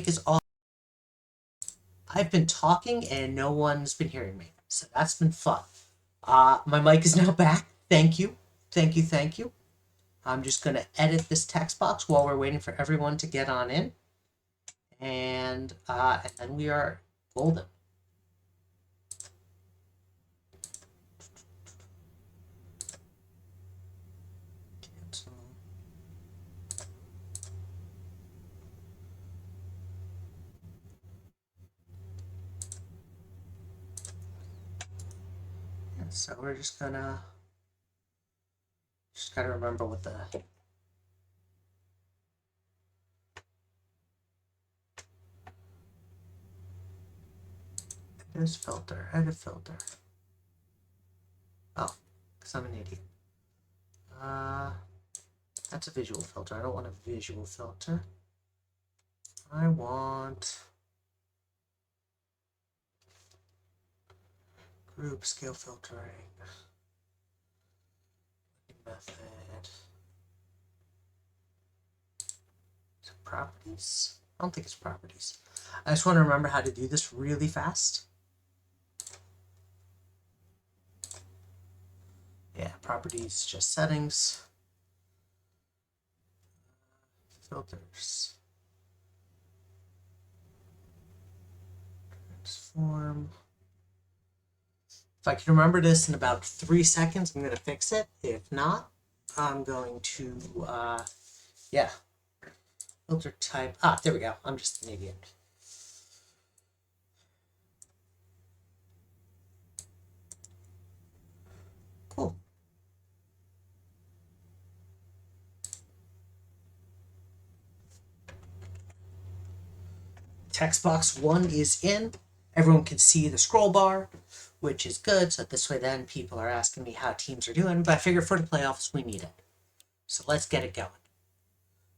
mic is off. I've been talking and no one's been hearing me, so that's been fun. My mic is now back. Thank you. Thank you. Thank you. I'm just going to edit this text box while we're waiting for everyone to get on in. And then we are golden. Cancel. Yeah, so we're just gotta remember what the edit filter. Oh, because I'm an idiot. That's a visual filter. I don't want a visual filter. I want group scale filtering method. Is it properties? I don't think it's properties. I just want to remember how to do this really fast. Yeah, properties, just settings. Filters. Transform. If I can remember this in about 3 seconds, I'm going to fix it. If not, I'm going to, yeah. Filter type. There we go. I'm just an idiot. Cool. Text box 1 is in. Everyone can see the scroll bar, which is good. So this way then people are asking me how teams are doing. But I figure for the playoffs, we need it. So let's get it going.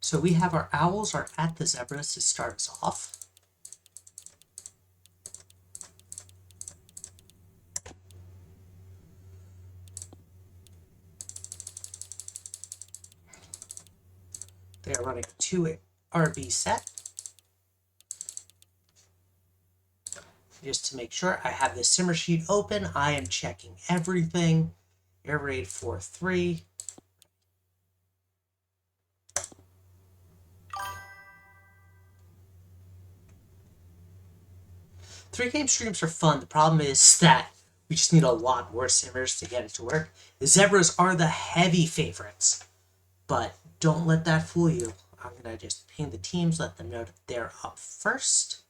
So we have our Owls are at the Zebras to start us off. They are running a 2 RB set. Just to make sure I have the simmer sheet open, I am checking everything. Air raid 4-3. Three-game streams are fun. The problem is that we just need a lot more simmers to get it to work. The Zebras are the heavy favorites, but don't let that fool you. I'm going to just ping the teams, let them know that they're up first.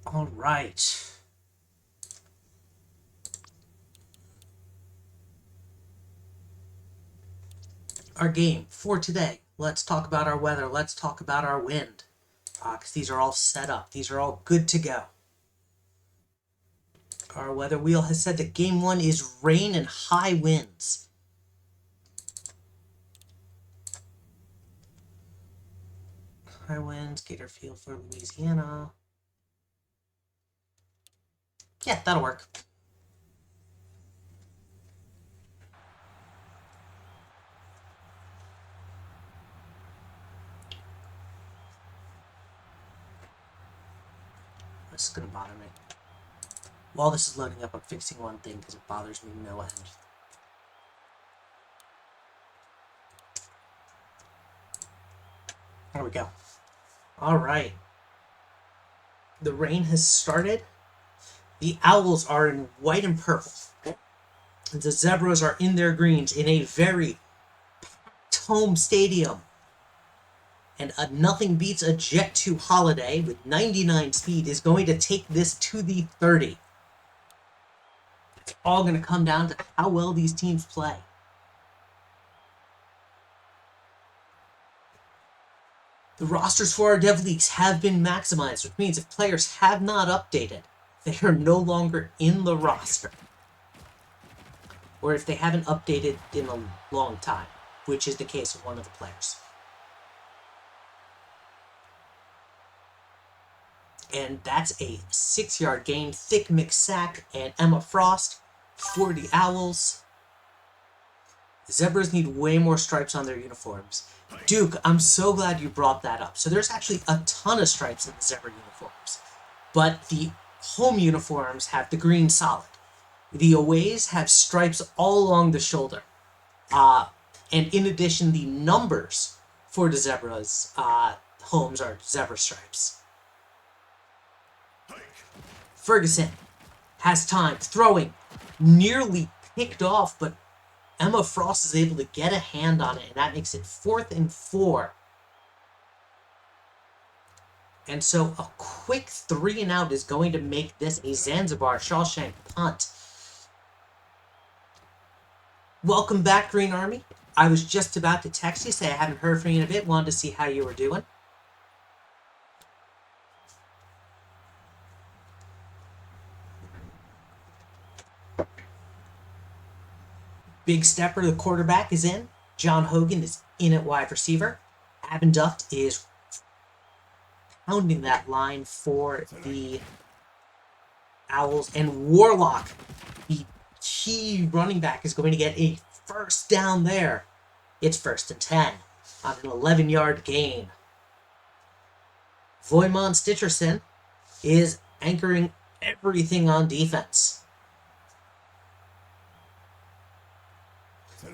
All right. Our game for today. Let's talk about our weather. Let's talk about our wind. Because these are all set up. These are all good to go. Our weather wheel has said that game 1 is rain and high winds. High winds, Gator Field for Louisiana. Yeah, that'll work. This is going to bother me. While this is loading up, I'm fixing one thing because it bothers me no end. There we go. All right. The rain has started. The Owls are in white and purple. The Zebras are in their greens in a very packed home stadium. And nothing beats a Jet 2 Holiday with 99 speed is going to take this to the 30. It's all going to come down to how well these teams play. The rosters for our Dev Leagues have been maximized, which means if players have not updated, they are no longer in the roster. Or if they haven't updated in a long time, which is the case of one of the players. And that's a 6-yard gain. Thick McSack and Emma Frost For the Owls, zebras need way more stripes on their uniforms. Duke, I'm so glad you brought that up. So there's actually a ton of stripes in the zebra uniforms. But the home uniforms have the green solid. The aways have stripes all along the shoulder. And in addition, the numbers for the zebras' homes are zebra stripes. Ferguson has time, throwing, nearly picked off, but Emma Frost is able to get a hand on it, and that makes it 4th and 4. And so a quick 3 and out is going to make this a Zanzibar Shawshank punt. Welcome back, Green Army. I was just about to text you, say I haven't heard from you in a bit, wanted to see how you were doing. Big Stepper, the quarterback, is in. John Hogan is in at wide receiver. Abenduft is pounding that line for the Owls. And Warlock, the key running back, is going to get a first down there. It's 1st and 10 on an 11-yard gain. Voimon Stitcherson is anchoring everything on defense.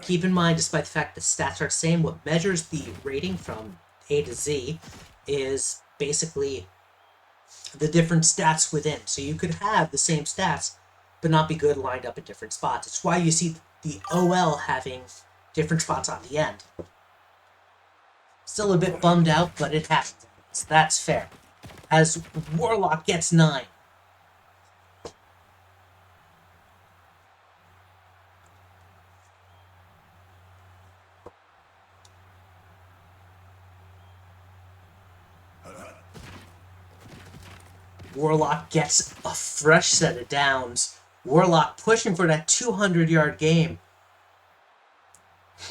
Keep in mind, despite the fact that stats are the same, what measures the rating from A to Z is basically the different stats within. So you could have the same stats, but not be good lined up at different spots. It's why you see the OL having different spots on the end. Still a bit bummed out, but it happens. So that's fair. As Warlock gets 9. Warlock gets a fresh set of downs. Warlock pushing for that 200-yard game.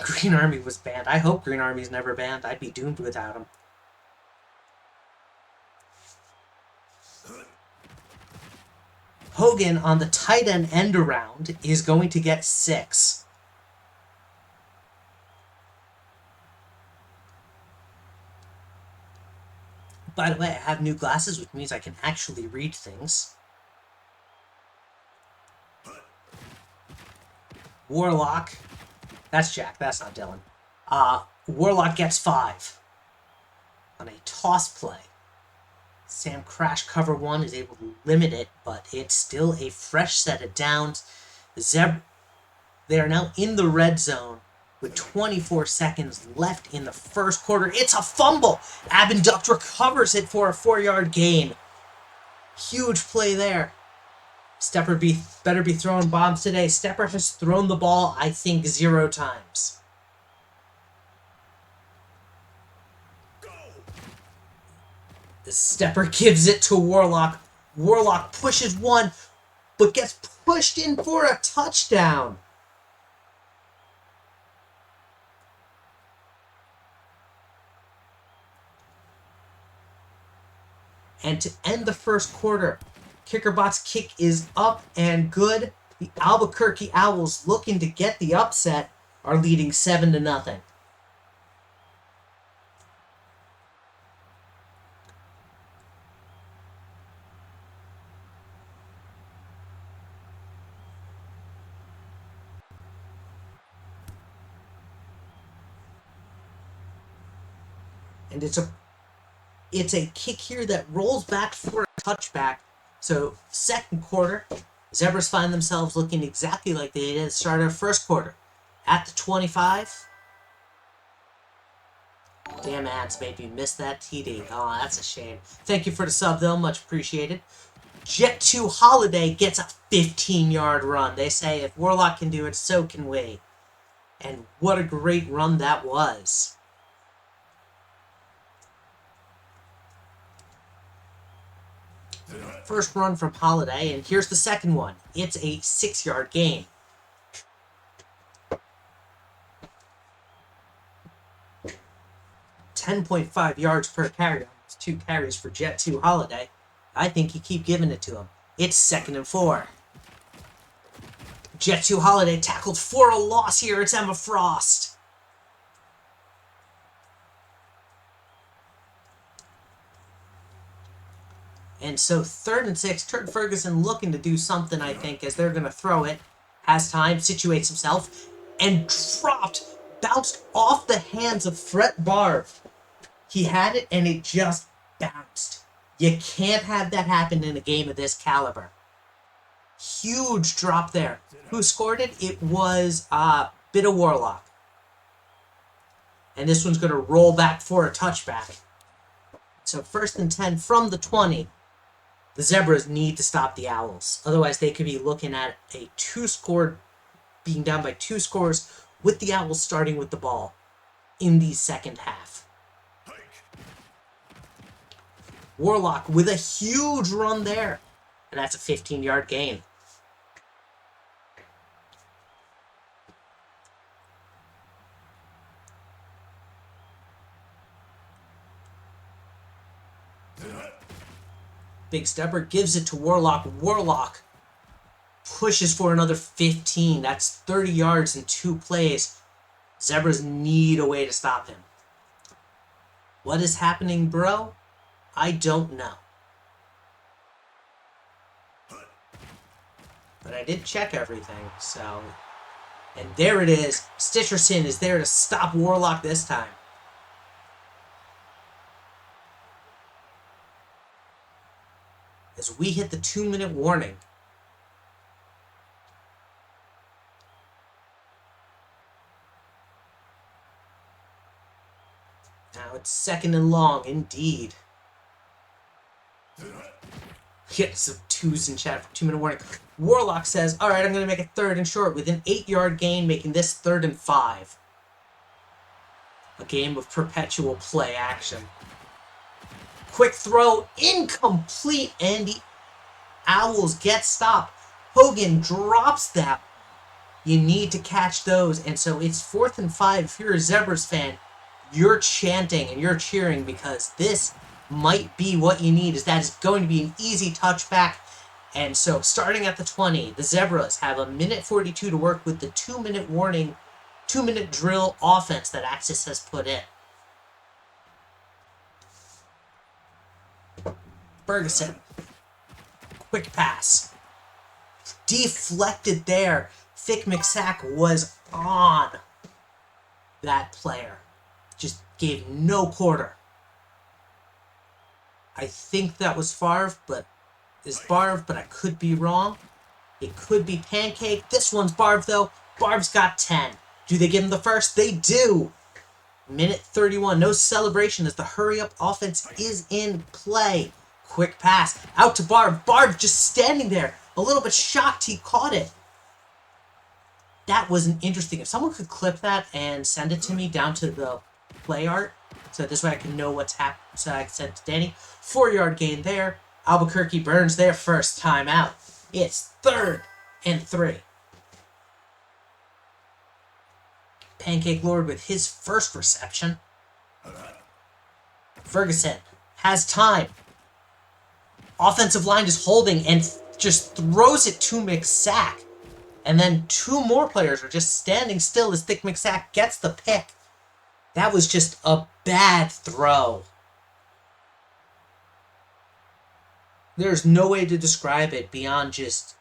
Green Army was banned. I hope Green Army's never banned. I'd be doomed without him. Hogan on the tight end around is going to get 6. By the way, I have new glasses, which means I can actually read things. Warlock. That's Jack. That's not Dylan. Warlock gets 5 on a toss play. Sam Crash cover 1 is able to limit it, but it's still a fresh set of downs. They are now in the red zone with 24 seconds left in the first quarter. It's a fumble. Abenduct recovers it for a 4-yard gain. Huge play there. Stepper better be throwing bombs today. Stepper has thrown the ball, I think, 0 times. The Stepper gives it to Warlock. Warlock pushes 1, but gets pushed in for a touchdown. And to end the first quarter, Kickerbot's kick is up and good. The Albuquerque Owls, looking to get the upset, are leading 7-0. And it's a kick here that rolls back for a touchback. So second quarter, Zebras find themselves looking exactly like they did at the start of first quarter. At the 25. Damn ads made me miss that TD. Oh, that's a shame. Thank you for the sub, though. Much appreciated. Jet 2 Holiday gets a 15-yard run. They say if Warlock can do it, so can we. And what a great run that was. First run from Holiday, and here's the second one. It's a 6-yard gain. .5 yards per carry. 2 carries for Jet 2 Holiday. I think you keep giving it to him. It's 2nd and 4. Jetsu Holiday tackled for a loss here. It's Emma Frost. And so 3rd and 6, Turk Ferguson looking to do something, I think, as they're going to throw it. Has time, situates himself, and dropped, bounced off the hands of Fret Barb. He had it, and it just bounced. You can't have that happen in a game of this caliber. Huge drop there. Who scored it? It was Bit of Warlock. And this one's going to roll back for a touchback. So 1st and 10 from the 20. The Zebras need to stop the Owls. Otherwise, they could be looking at a being down by 2 scores with the Owls starting with the ball in the second half. Warlock with a huge run there. And that's a 15-yard gain. Big Stepper gives it to Warlock. Warlock pushes for another 15. That's 30 yards in 2 plays. Zebras need a way to stop him. What is happening, bro? I don't know. But I did check everything, so... And there it is. Stitcherson is there to stop Warlock this time. As we hit the 2-minute warning. Now it's 2nd and long, indeed. Get some 2s in chat for 2-minute warning. Warlock says, alright, I'm going to make it 3rd and short with an 8-yard gain, making this 3rd and 5. A game of perpetual play action. Quick throw, incomplete, and the Owls get stopped. Hogan drops that. You need to catch those, and so it's 4th and 5. If you're a Zebras fan, you're chanting and you're cheering because this might be what you need. Is that is going to be an easy touchback. And so starting at the 20, the Zebras have a minute 42 to work with the 2-minute warning, 2-minute drill offense that Axis has put in. Ferguson. Quick pass. Deflected there. Thick McSack was on that player. Just gave no quarter. I think that was Favre, but I could be wrong. It could be Pancake. This one's Barb, though. Barb's got 10. Do they give him the first? They do. Minute 31. No celebration as the hurry-up offense is in play. Quick pass. Out to Barb. Barb just standing there. A little bit shocked he caught it. That was an interesting. If someone could clip that and send it to me down to the play art, so this way I can know what's happening, so I can send it to Danny. 4-yard gain there. Albuquerque burns their first time out. It's 3rd and 3. Pancake Lord with his first reception. Ferguson has time. Offensive line is holding and just throws it to McSack. And then 2 more players are just standing still as Thick McSack gets the pick. That was just a bad throw. There's no way to describe it beyond just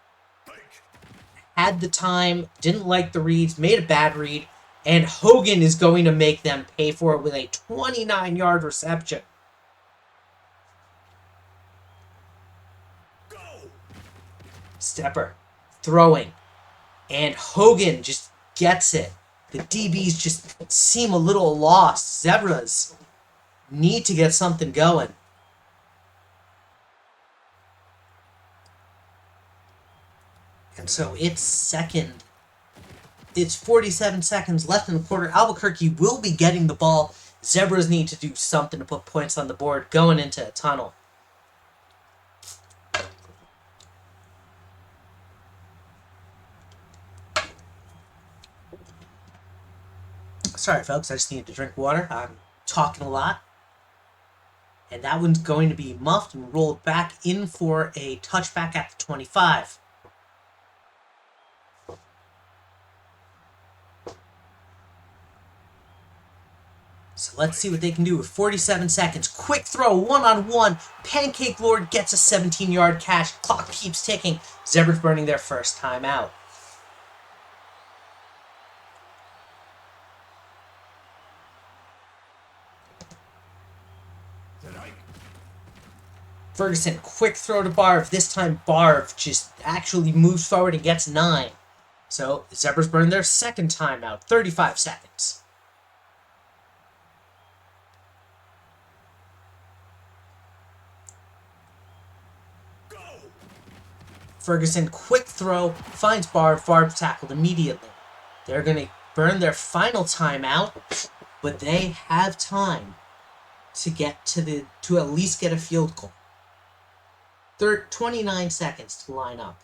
had the time, didn't like the reads, made a bad read, and Hogan is going to make them pay for it with a 29-yard reception. Stepper throwing, and Hogan just gets it. The DBs just seem a little lost. Zebras need to get something going. And so it's 2nd. It's 47 seconds left in the quarter. Albuquerque will be getting the ball. Zebras need to do something to put points on the board going into a tunnel. Sorry, folks, I just needed to drink water. I'm talking a lot. And that one's going to be muffed and rolled back in for a touchback at the 25. So let's see what they can do with 47 seconds. Quick throw, one-on-one. Pancake Lord gets a 17-yard catch. Clock keeps ticking. Zebras burning their first timeout. Ferguson, quick throw to Barv. This time Barv just actually moves forward and gets 9. So Zebras burn their second timeout. 35 seconds. Ferguson, quick throw, finds Barb. Barb tackled immediately. They're going to burn their final timeout, but they have time to get to at least get a field goal. 29 seconds to line up.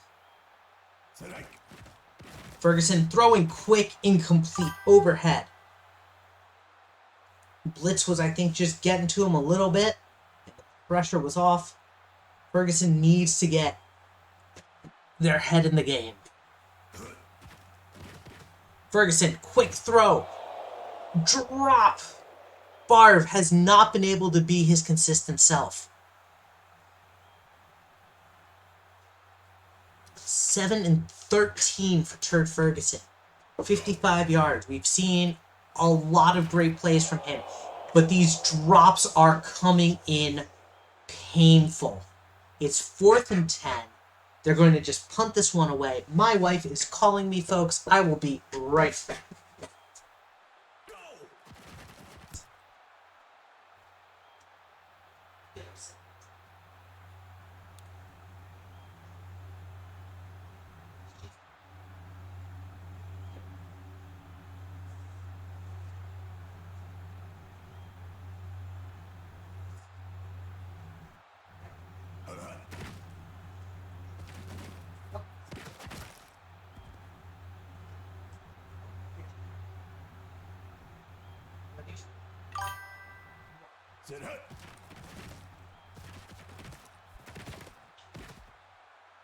Ferguson throwing quick, incomplete, overhead. Blitz was, I think, just getting to him a little bit. Pressure was off. Ferguson needs to get their head in the game. Ferguson, quick throw. Drop. Barv has not been able to be his consistent self. 7-13 for Turd Ferguson. 55 yards. We've seen a lot of great plays from him, but these drops are coming in painful. It's 4th and 10. They're going to just punt this one away. My wife is calling me, folks. I will be right back.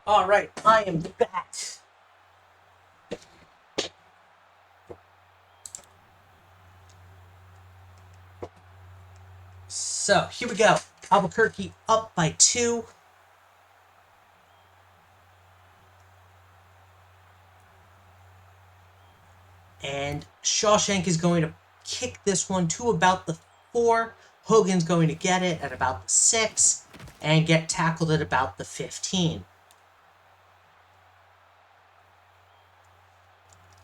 All right, I am back. So, here we go. Albuquerque up by 2. And Shawshank is going to kick this one to about the 4. Hogan's going to get it at about the 6 and get tackled at about the 15.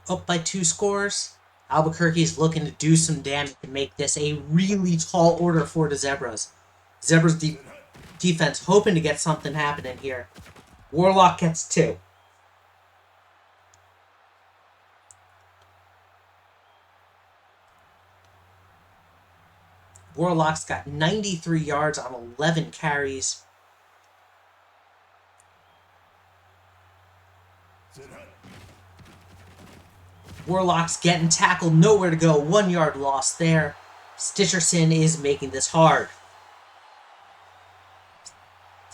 Up by 2 scores. Albuquerque is looking to do some damage to make this a really tall order for the Zebras. Zebras defense hoping to get something happening here. Warlock gets 2. Warlock's got 93 yards on 11 carries. Warlock's getting tackled, nowhere to go, 1 yard loss there. Stitcherson is making this hard.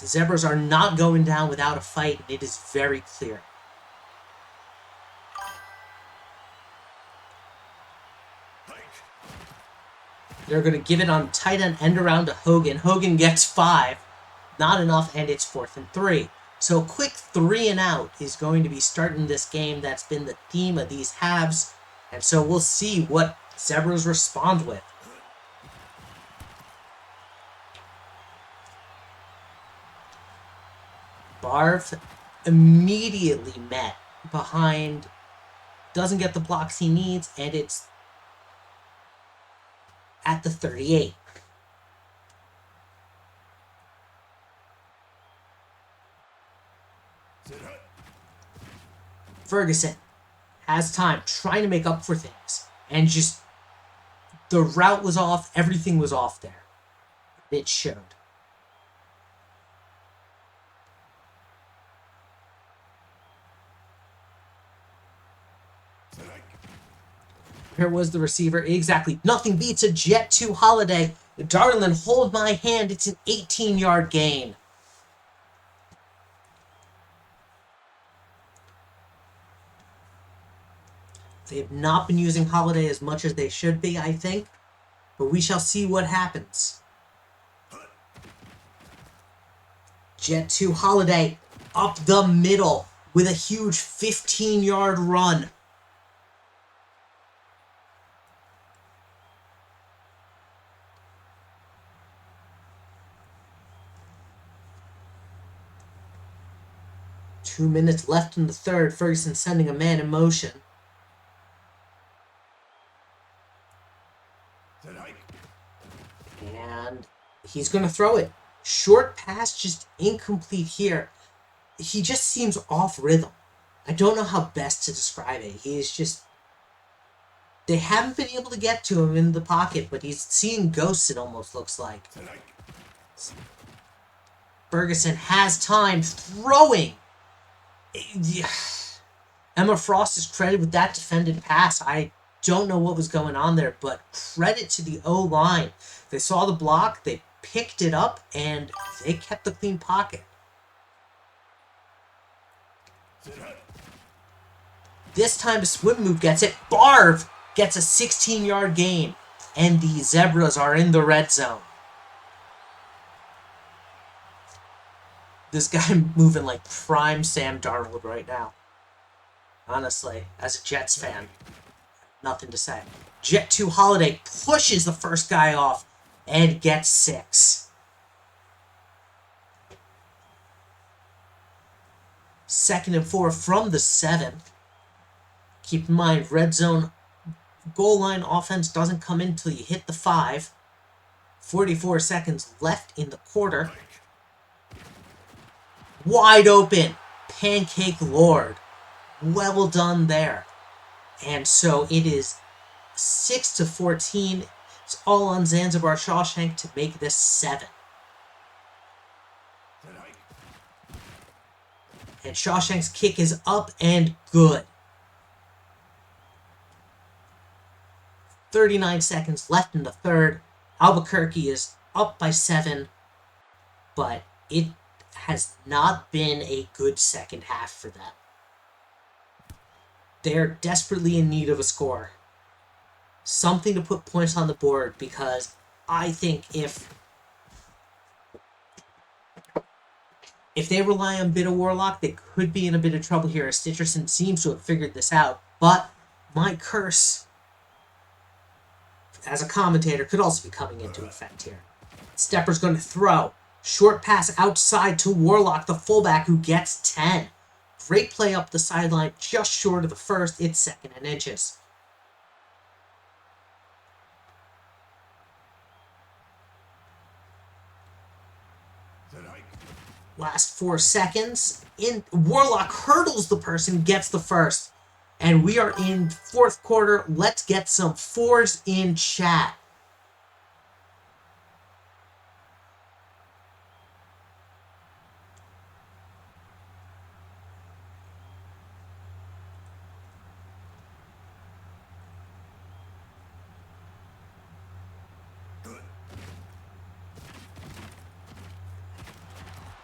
The Zebras are not going down without a fight, and it is very clear. They're going to give it on tight end around to Hogan. Hogan gets 5. Not enough, and it's 4th and 3. So a quick 3 and out is going to be starting this game. That's been the theme of these halves. And so we'll see what Zebras respond with. Barv immediately met behind, doesn't get the blocks he needs, and it's at the 38. Ferguson has time, trying to make up for things, and just the route was off, everything was off there. It showed. Here was the receiver. Exactly. Nothing beats a Jet 2 Holiday. Darlin, hold my hand. It's an 18-yard gain. They have not been using Holiday as much as they should be, I think. But we shall see what happens. Jet 2 Holiday up the middle with a huge 15-yard run. Two minutes left in the third. Ferguson sending a man in motion. And he's going to throw it. Short pass, just incomplete here. He just seems off rhythm. I don't know how best to describe it. He is just... They haven't been able to get to him in the pocket, but he's seeing ghosts, it almost looks like. Ferguson has time throwing. Emma Frost is credited with that defended pass. I don't know what was going on there, but credit to the O-line. They saw the block, they picked it up, and they kept the clean pocket. This time a swim move gets it. Barv gets a 16-yard gain, and the Zebras are in the red zone. This guy moving like prime Sam Darnold right now. Honestly, as a Jets fan, nothing to say. Jet 2 Holiday pushes the first guy off and gets 6. Second and 4 from the 7. Keep in mind, red zone goal line offense doesn't come in until you hit the 5. 44 seconds left in the quarter. Wide open. Pancake Lord. Well done there. And so it is 6-14. It's all on Zanzibar Shawshank to make this 7. And Shawshank's kick is up and good. 39 seconds left in the third. Albuquerque is up by 7, but it has not been a good second half for them. They're desperately in need of a score. Something to put points on the board, because I think if they rely on Bit of Warlock, they could be in a bit of trouble here, as Stitcherson seems to have figured this out. But my curse as a commentator could also be coming into effect here. Stepper's going to throw. Short pass outside to Warlock, the fullback, who gets 10. Great play up the sideline, just short of the first. It's 2nd and inches. Last 4 seconds. Warlock hurdles the person, gets the first. And we are in 4th quarter. Let's get some 4s in chat.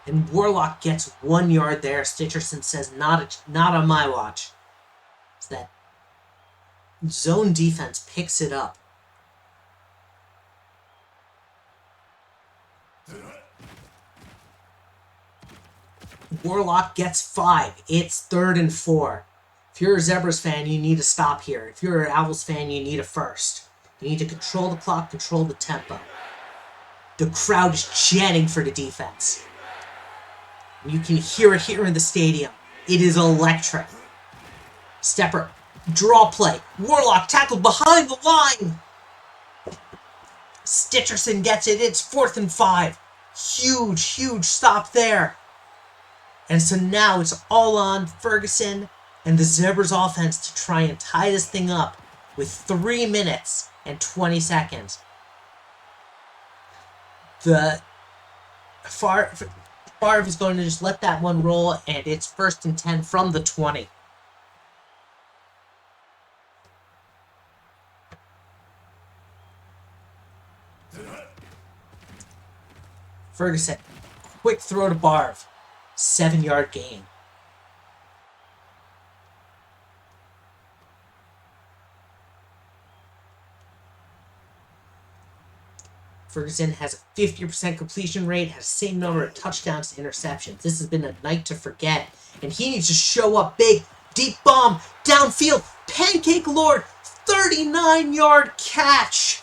And Warlock gets 1 yard there. Stitcherson says, not on my watch. It's that zone defense picks it up. Warlock gets 5. It's 3rd and 4. If you're a Zebras fan, you need to stop here. If you're an Owls fan, you need a first. You need to control the clock, control the tempo. The crowd is chanting for the defense. You can hear it here in the stadium. It is electric. Stepper, draw play. Warlock tackled behind the line. Stitcherson gets it. It's 4th and 5. Huge stop there. And so now it's all on Ferguson and the Zebras offense to try and tie this thing up with 3 minutes and 20 seconds. The Favre is going to just let that one roll, and it's 1st and 10 from the 20. Ferguson, quick throw to Barv. 7-yard gain. Ferguson has a 50% completion rate, has the same number of touchdowns to interceptions. This has been a night to forget. And he needs to show up big. Deep bomb, downfield, Pancake Lord, 39-yard catch.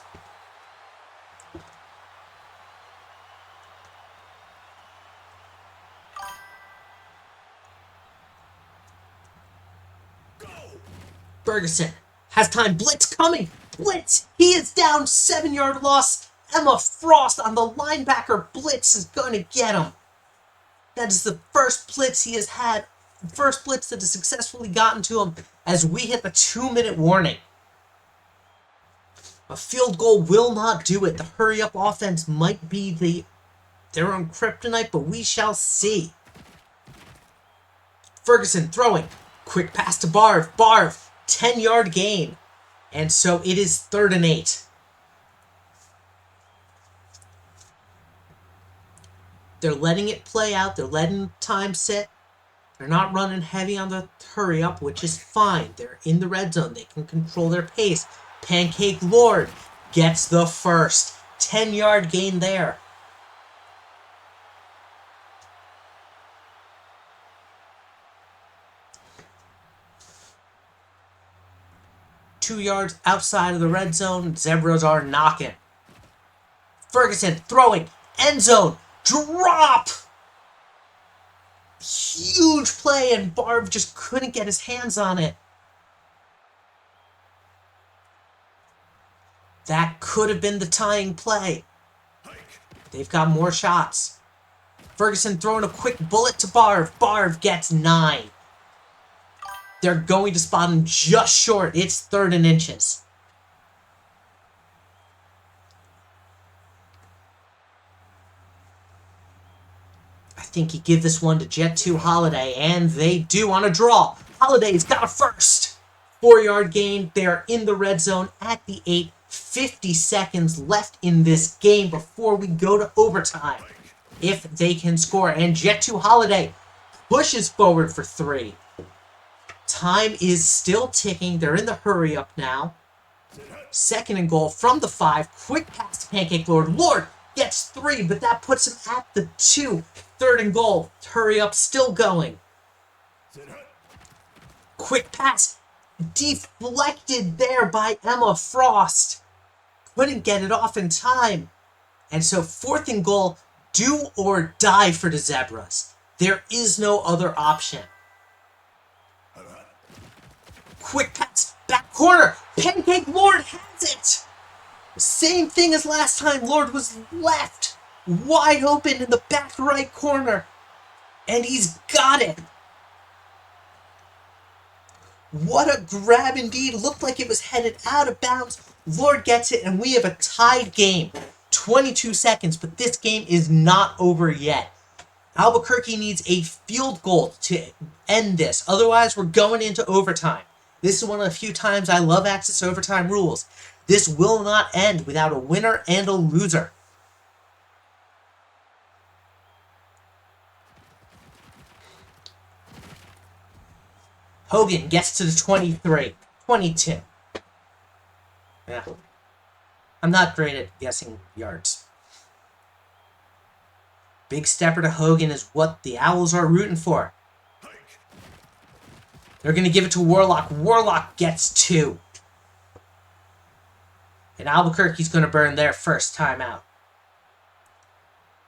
Ferguson has time. Blitz coming. Blitz. He is down. 7-yard loss. Emma Frost on the linebacker. Blitz is going to get him. That is the first blitz he has had. First blitz that has successfully gotten to him as we hit the 2-minute warning. A field goal will not do it. The hurry-up offense might be their own kryptonite, but we shall see. Ferguson throwing. Quick pass to Barv. Barv. 10-yard gain. And so it is 3rd and 8. They're letting it play out. They're letting time sit. They're not running heavy on the hurry up, which is fine. They're in the red zone. They can control their pace. Pancake Lord gets the first. 10-yard gain there. Two yards outside of the red zone. Zebras are knocking. Ferguson throwing. End zone. Drop! Huge play, and Barb just couldn't get his hands on it. That could have been the tying play. They've got more shots. Ferguson throwing a quick bullet to Barv. Barv gets 9. They're going to spot him just short. It's 3rd and inches. I think you give this one to Jet 2 Holiday, and they do on a draw. Holiday's got a first. 4-yard gain. They're in the red zone at the 8. 50 seconds left in this game before we go to overtime. If they can score. And Jet 2 Holiday pushes forward for 3. Time is still ticking. They're in the hurry up now. 2nd and goal from the 5. Quick pass to Pancake Lord. Lord gets 3, but that puts him at the 2. 3rd and goal. Hurry up, still going. Quick pass. Deflected there by Emma Frost. Couldn't get it off in time. And so 4th and goal. Do or die for the Zebras. There is no other option. Quick pass. Back corner. Pancake Lord has it. Same thing as last time. Lord was left wide open in the back right corner. And he's got it. What a grab indeed. Looked like it was headed out of bounds. Lord gets it, and we have a tied game. 22 seconds, but this game is not over yet. Albuquerque needs a field goal to end this. Otherwise, we're going into overtime. This is one of the few times I love access overtime rules. This will not end without a winner and a loser. Hogan gets to the 23. 22. Yeah. I'm not great at guessing yards. Big stepper to Hogan is what the Owls are rooting for. They're going to give it to Warlock. Warlock gets 2. And Albuquerque's going to burn their first time out.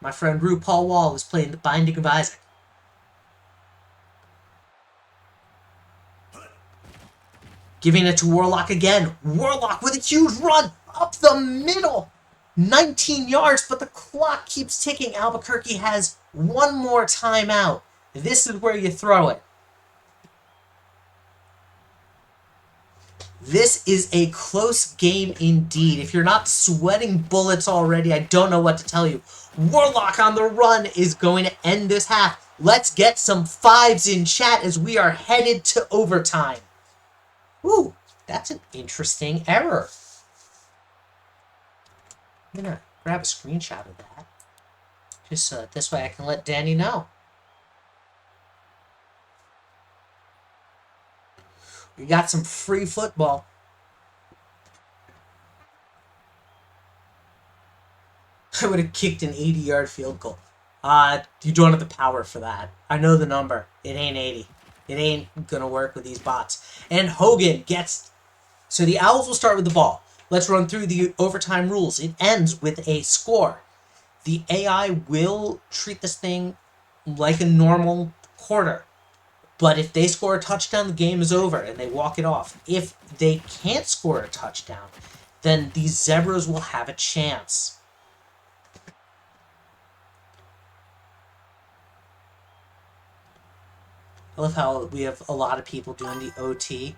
My friend RuPaul Wall is playing the Binding of Isaac. Giving it to Warlock again. Warlock with a huge run up the middle. 19 yards, but the clock keeps ticking. Albuquerque has one more timeout. This is where you throw it. This is a close game indeed. If you're not sweating bullets already, I don't know what to tell you. Warlock on the run is going to end this half. Let's get some 5s in chat as we are headed to overtime. Ooh, that's an interesting error. I'm going to grab a screenshot of that. Just so that this way I can let Danny know. We got some free football. I would have kicked an 80-yard field goal. You don't have the power for that. I know the number. It ain't 80. It ain't gonna work with these bots. And Hogan gets... So the Owls will start with the ball. Let's run through the overtime rules. It ends with a score. The AI will treat this thing like a normal quarter. But if they score a touchdown, the game is over and they walk it off. If they can't score a touchdown, then the Zebras will have a chance. I love how we have a lot of people doing the OT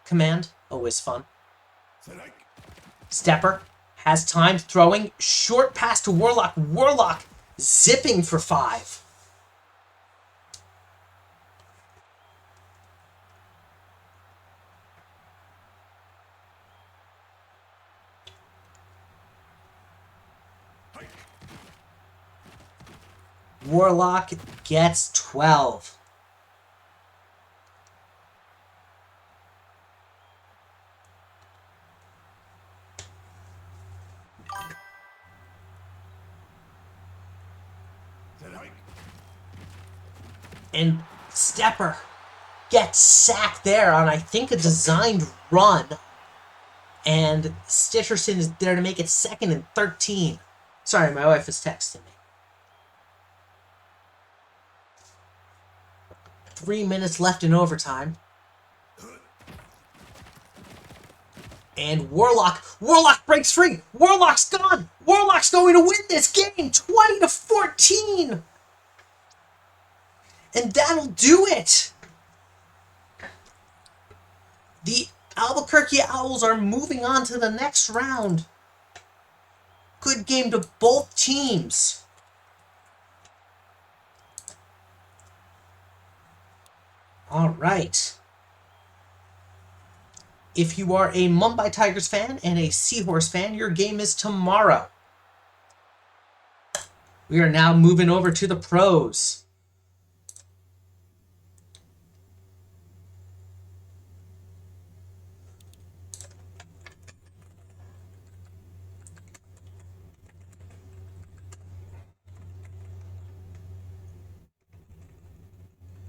command. Always fun. Stepper has time, throwing short pass to Warlock. Warlock zipping for 5. Warlock gets 12. And Stepper gets sacked there on, I think, a designed run. And Stitcherson is there to make it 2nd and 13. Sorry, my wife is texting me. 3 minutes left in overtime. And Warlock breaks free. Warlock's gone. Warlock's going to win this game 20-14. And that'll do it. The Albuquerque Owls are moving on to the next round. Good game to both teams. All right. If you are a Mumbai Tigers fan and a Seahorse fan, your game is tomorrow. We are now moving over to the pros.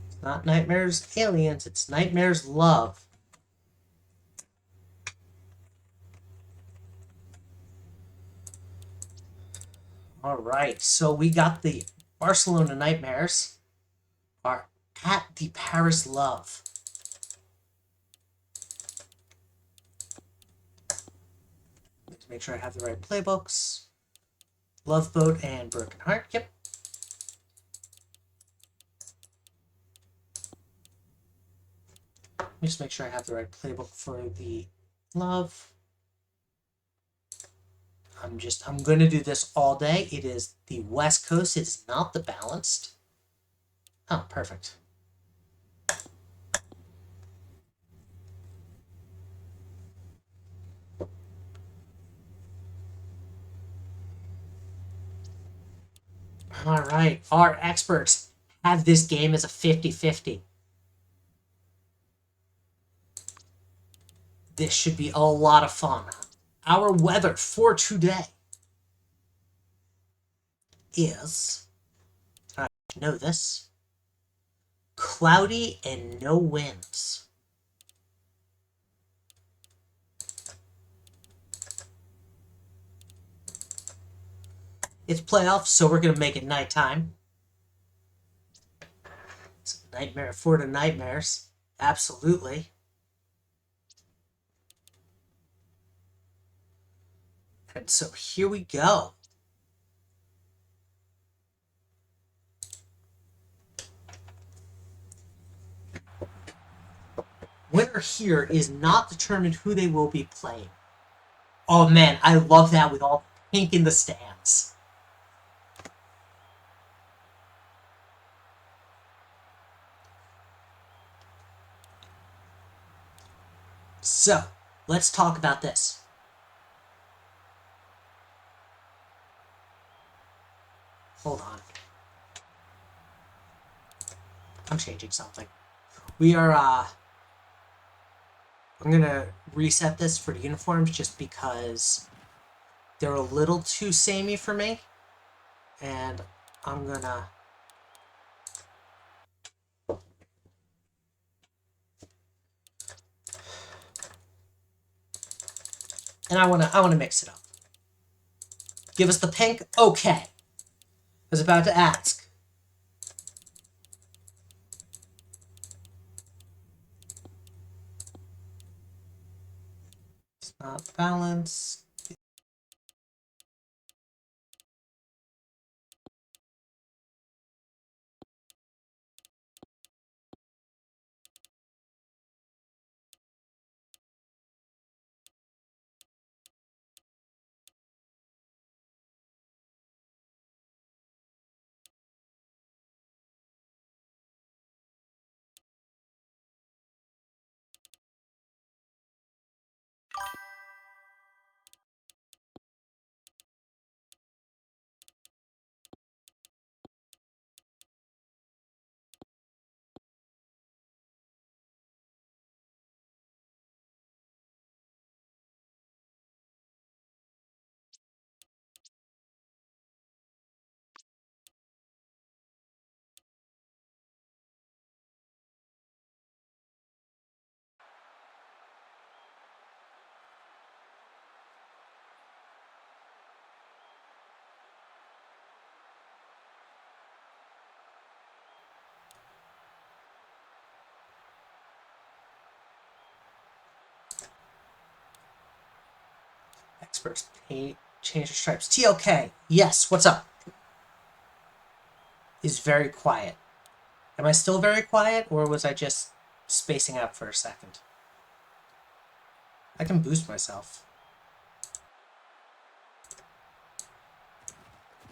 It's not Nightmares Aliens, it's Nightmares Love. All right, so we got the Barcelona Nightmares are at the Paris Love. Let's make sure I have the right playbooks. Love Boat and Broken Heart, yep. Let me just make sure I have the right playbook for the Love. I'm going to do this all day. It is the West Coast. It's not the Balanced. Oh, perfect. All right. Our experts have this game as a 50-50. This should be a lot of fun. Our weather for today is, I know this, cloudy and no winds. It's playoffs, so we're going to make it nighttime. It's a nightmare for the Nightmares. Absolutely. And so here we go. Winner here is not determined who they will be playing. Oh man, I love that with all pink in the stands. So, let's talk about this. Hold on. I'm changing something. We are, I'm gonna reset this for the uniforms just because They're a little too samey for me. And I'm gonna... And I wanna mix it up. Give us the pink? Okay. I was about to ask. It's not balanced. Experts change your stripes. TLK. Yes, what's up? Is very quiet. Am I still very quiet, or was I just spacing out for a second? I can boost myself.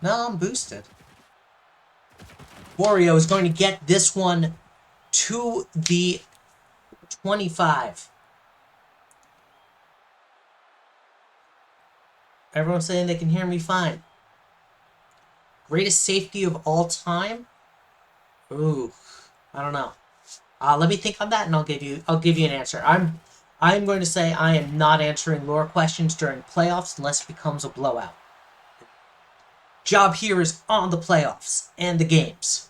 No, I'm boosted. Wario is going to get this one to the 25. Everyone's saying they can hear me fine. Greatest safety of all time? Ooh, I don't know. Let me think on that, and I'll give you an answer. I'm going to say I am not answering lore questions during playoffs unless it becomes a blowout. Job here is on the playoffs and the games.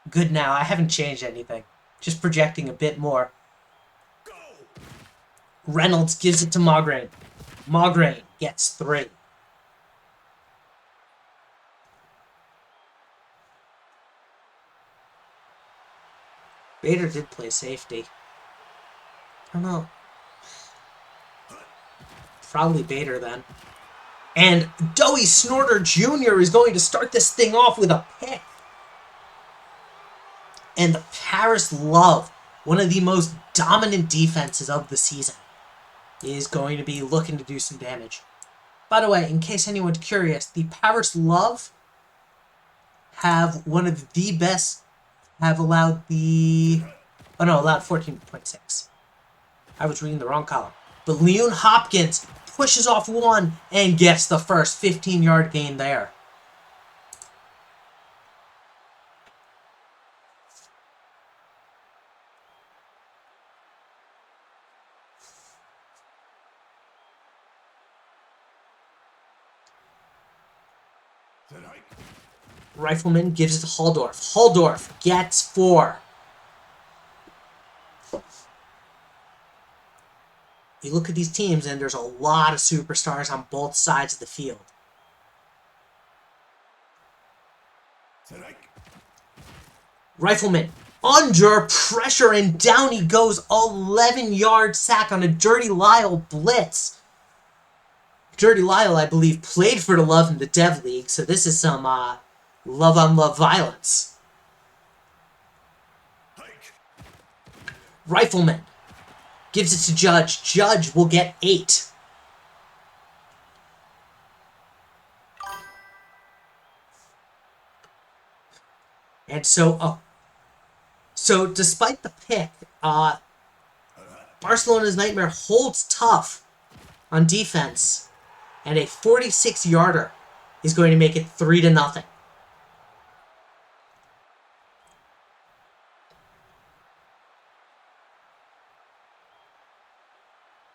Good now. I haven't changed anything. Just projecting a bit more. Reynolds gives it to Maugrain. Maugrain gets 3. Bader did play safety. I don't know. Probably Bader then. And Doey Snorter Jr. is going to start this thing off with a pick. And the Paris Love, one of the most dominant defenses of the season, is going to be looking to do some damage. By the way, in case anyone's curious, the Paris Love have one of the best, have allowed the... Oh no, allowed 14.6. I was reading the wrong column. But Leon Hopkins pushes off one and gets the first 15-yard gain there. Rifleman gives it to Halldorf. Halldorf gets 4. You look at these teams, and there's a lot of superstars on both sides of the field. Rifleman under pressure, and down he goes. 11-yard sack on a Dirty Lyle blitz. Dirty Lyle, I believe, played for the Love in the Dev League, so this is some love-on-love violence. Rifleman gives it to Judge. Judge will get 8. And so despite the pick, Barcelona's Nightmare holds tough on defense, and a 46-yarder is going to make it 3-0.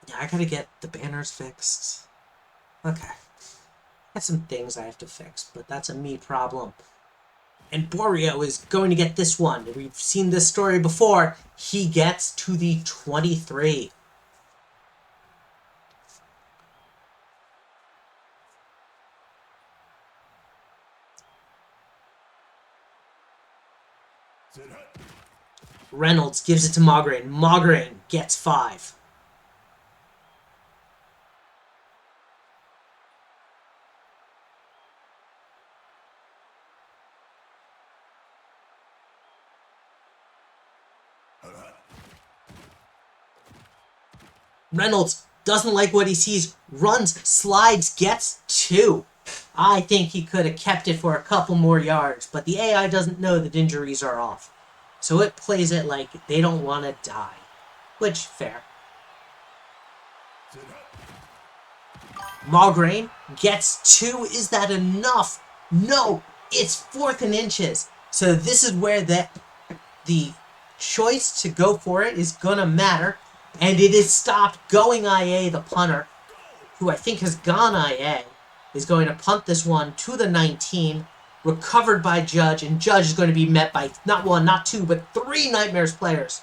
Yeah, I gotta get the banners fixed. Okay. Got some things I have to fix, but that's a me problem. And Borio is going to get this one. We've seen this story before. He gets to the 23. Reynolds gives it to Mograine. Mograine gets 5. Reynolds doesn't like what he sees, runs, slides, gets 2. I think he could have kept it for a couple more yards, but the AI doesn't know that injuries are off. So it plays it like they don't want to die. Which, fair. Mograine gets 2. Is that enough? No, it's 4th and inches. So this is where the choice to go for it is going to matter. And it is stopped. Going IA, the punter, who I think has gone IA, is going to punt this one to the 19. Recovered by Judge, and Judge is going to be met by not 1, not 2, but 3 Nightmares players.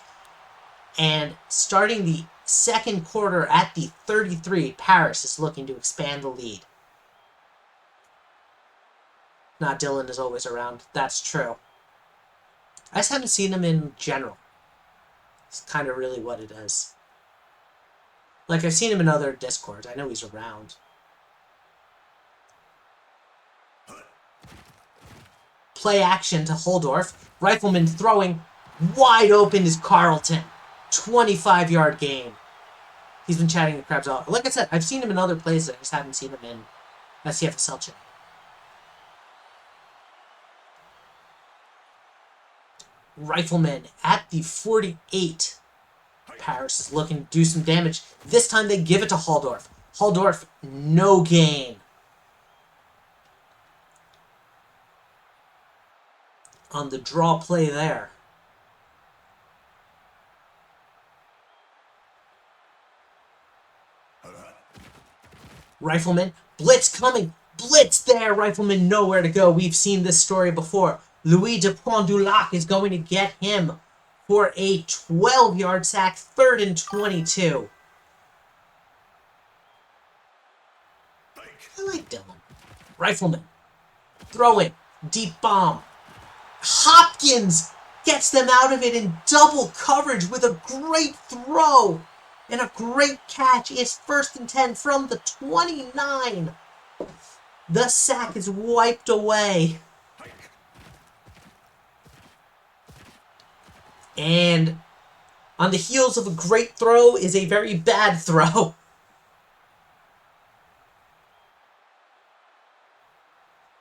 And starting the second quarter at the 33, Paris is looking to expand the lead. Not Dylan is always around. That's true. I just haven't seen him in general. It's kind of really what it is. Like, I've seen him in other Discords. I know he's around. Play action to Holdorf. Rifleman throwing. Wide open is Carlton. 25-yard gain. He's been chatting the crabs out. Like I said, I've seen him in other places. I just haven't seen him in SCFSL chat. Rifleman at the 48. Paris is looking to do some damage. This time they give it to Holdorf. Holdorf, no gain. On the draw play there. Rifleman, blitz coming. Blitz there. Rifleman nowhere to go. We've seen this story before. Louis de Poindulac is going to get him for a 12-yard sack, 3rd and 22. I like Dylan. Rifleman, throwing, deep bomb. Hopkins gets them out of it in double coverage with a great throw and a great catch. It's 1st and 10 from the 29. The sack is wiped away. And on the heels of a great throw is a very bad throw.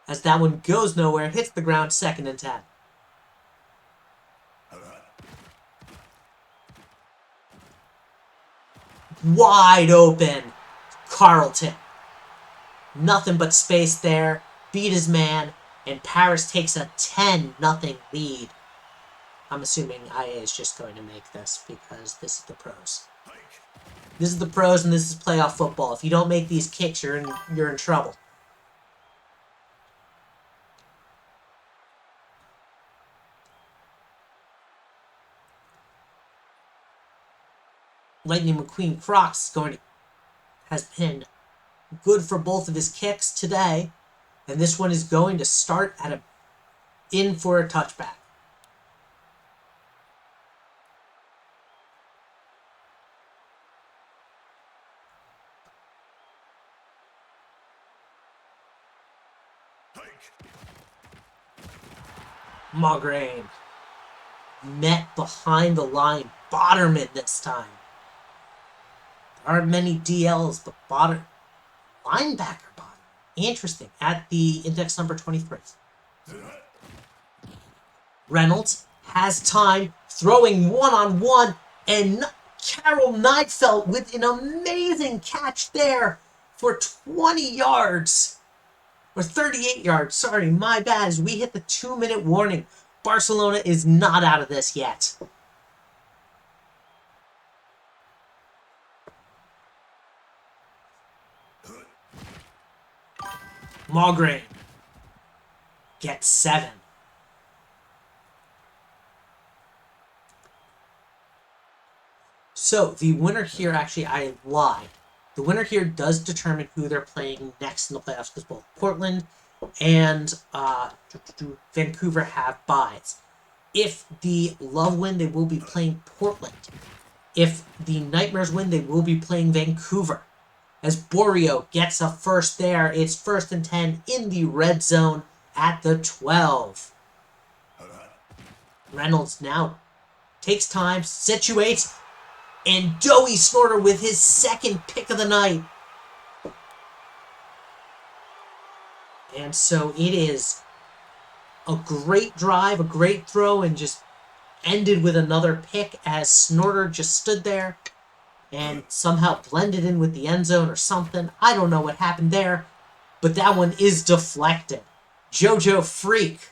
As that one goes nowhere, hits the ground, 2nd and 10. Wide open. Carlton. Nothing but space there. Beat his man. And Paris takes a 10-0 lead. I'm assuming IA is just going to make this because this is the pros. This is the pros and this is playoff football. If you don't make these kicks, you're in trouble. Lightning McQueen Crocs has been good for both of his kicks today, and this one is going to start in for a touchback. Mograine met behind the line. Botterman this time. There aren't many DLs, but linebacker bottom. Interesting. At the index number 23. Reynolds has time, throwing one-on-one, and Carol Neidfeld with an amazing catch there for 20 yards. Or 38 yards. Sorry, my bad. As we hit the 2-minute warning. Barcelona is not out of this yet. Malgrain gets 7. So, the winner here, actually, I lied. The winner here does determine who they're playing next in the playoffs, because both Portland and Vancouver have byes. If the Love win, they will be playing Portland. If the Nightmares win, they will be playing Vancouver. As Borio gets a first there, it's 1st and 10 in the red zone at the 12. Reynolds now takes time, situates, and Doughy Snorter with his second pick of the night. And so it is a great drive, a great throw, and just ended with another pick as Snorter just stood there and somehow blended in with the end zone or something. I don't know what happened there, but that one is deflected. JoJo Freak.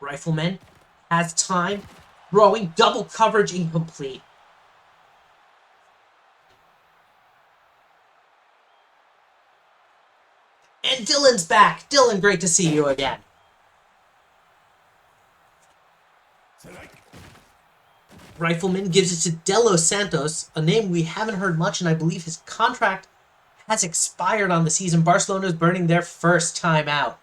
Rifleman has time, throwing, double coverage, incomplete. And Dylan's back. Dylan, great to see you again. Rifleman gives it to Delos Santos, a name we haven't heard much, and I believe his contract has expired on the season. Barcelona is burning their first time out.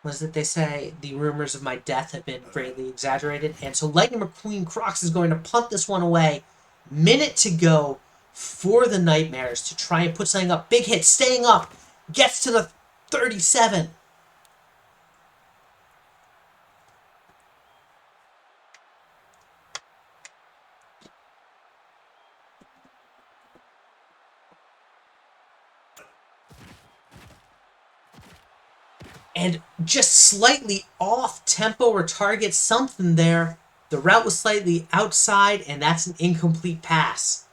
Was it they say the rumors of my death have been greatly exaggerated? And so Lightning McQueen Crocs is going to punt this one away. Minute to go for the Nightmares to try and put something up. Big hit, staying up. Gets to the 37. And just slightly off tempo or target, something there. The route was slightly outside, and that's an incomplete pass.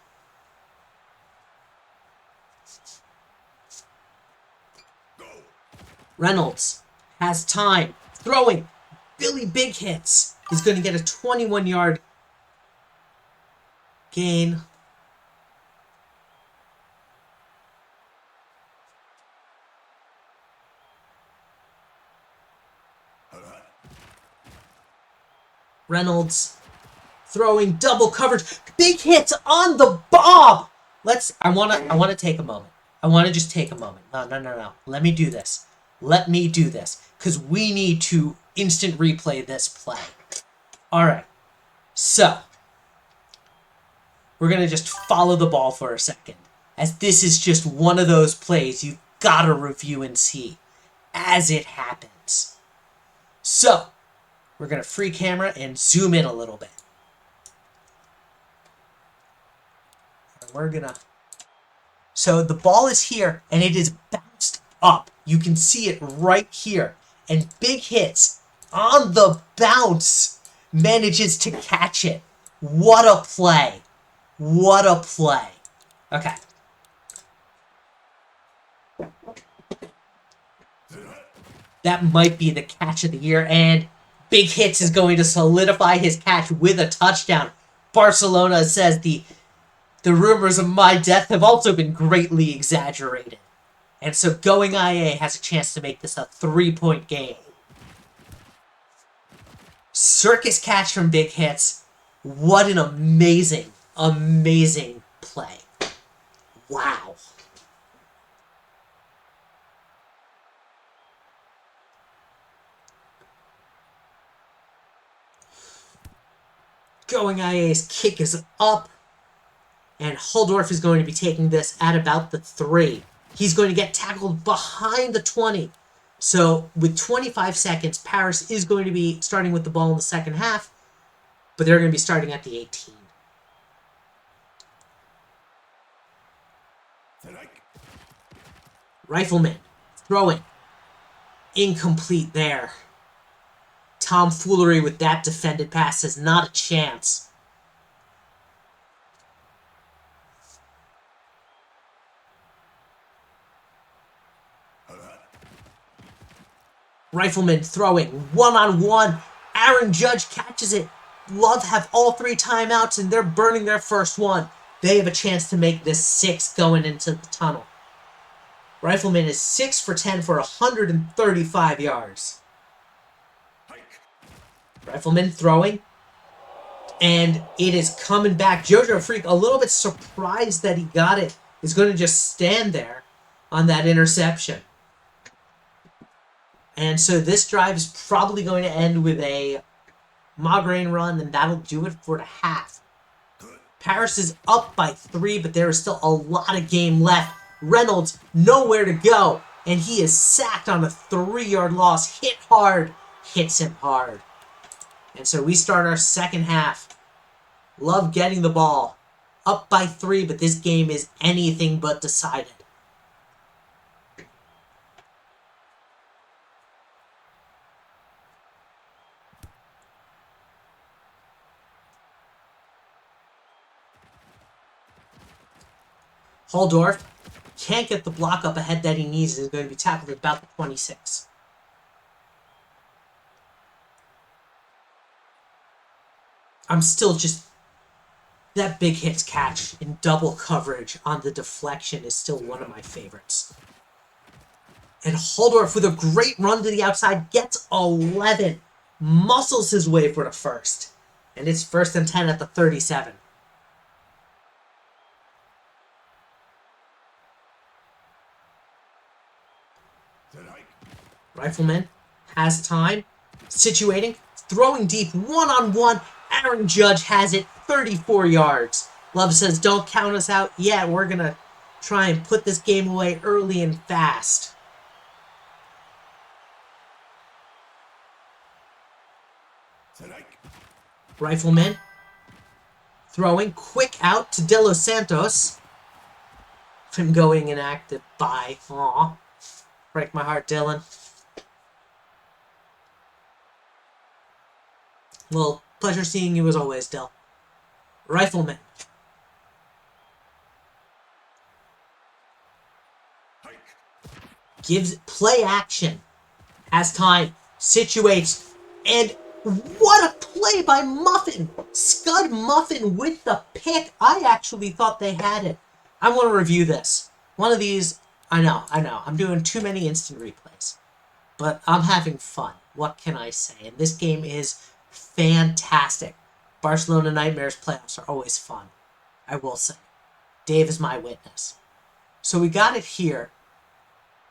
Reynolds has time. Throwing. Billy Big hits. He's going to get a 21-yard gain. Reynolds throwing, double coverage, big hits on the bob. I want to take a moment. I want to just take a moment. No. Let me do this. Because we need to instant replay this play. All right. So, we're going to just follow the ball for a second, as this is just one of those plays you gotta review and see as it happens. So, we're going to free camera and zoom in a little bit. And we're going to... So the ball is here, and it is bounced up. You can see it right here. And Big Hits, on the bounce, manages to catch it. What a play. What a play. Okay. That might be the catch of the year, and Big Hits is going to solidify his catch with a touchdown. Barcelona says the rumors of my death have also been greatly exaggerated. And so Going IA has a chance to make this a 3-point game. Circus catch from Big Hits. What an amazing, amazing play. Wow. Going IA's kick is up. And Huldorf is going to be taking this at about the 3. He's going to get tackled behind the 20. So with 25 seconds, Paris is going to be starting with the ball in the second half, but they're going to be starting at the 18. Rifleman throwing. Incomplete there. Tomfoolery with that defended pass has not a chance. Rifleman throwing one-on-one. Aaron Judge catches it. Love have all 3 timeouts, and they're burning their first one. They have a chance to make this 6 going into the tunnel. Rifleman is 6 for 10 for 135 yards. Rifleman throwing. And it is coming back. Jojo Freak, a little bit surprised that he got it, is going to just stand there on that interception. And so this drive is probably going to end with a Migraine run, and that'll do it for the half. Paris is up by 3, but there is still a lot of game left. Reynolds, nowhere to go, and he is sacked on a 3-yard loss. Hit hard, hits him hard. And so we start our second half. Love getting the ball. Up by 3, but this game is anything but decided. Holdorf can't get the block up ahead that he needs and is going to be tackled at about the 26. I'm still just... That big hits catch in double coverage on the deflection is still one of my favorites. And Holdorf with a great run to the outside gets 11. Muscles his way for the first. And it's 1st and 10 at the 37. Rifleman has time. Situating. Throwing deep. One-on-one. Aaron Judge has it. 34 yards. Love says, don't count us out yet. We're going to try and put this game away early and fast. Rifleman throwing. Quick out to De Los Santos. Him going inactive. Bye. Aw. Break my heart, Dylan. Well, pleasure seeing you as always, Dill. Rifleman. Gives play action. Has time. Situates. And what a play by Muffin. Scud Muffin with the pick. I actually thought they had it. I want to review this. One of these, I know. I'm doing too many instant replays. But I'm having fun. What can I say? And this game is fantastic. Barcelona Nightmares playoffs are always fun. I will say. Dave is my witness. So we got it here.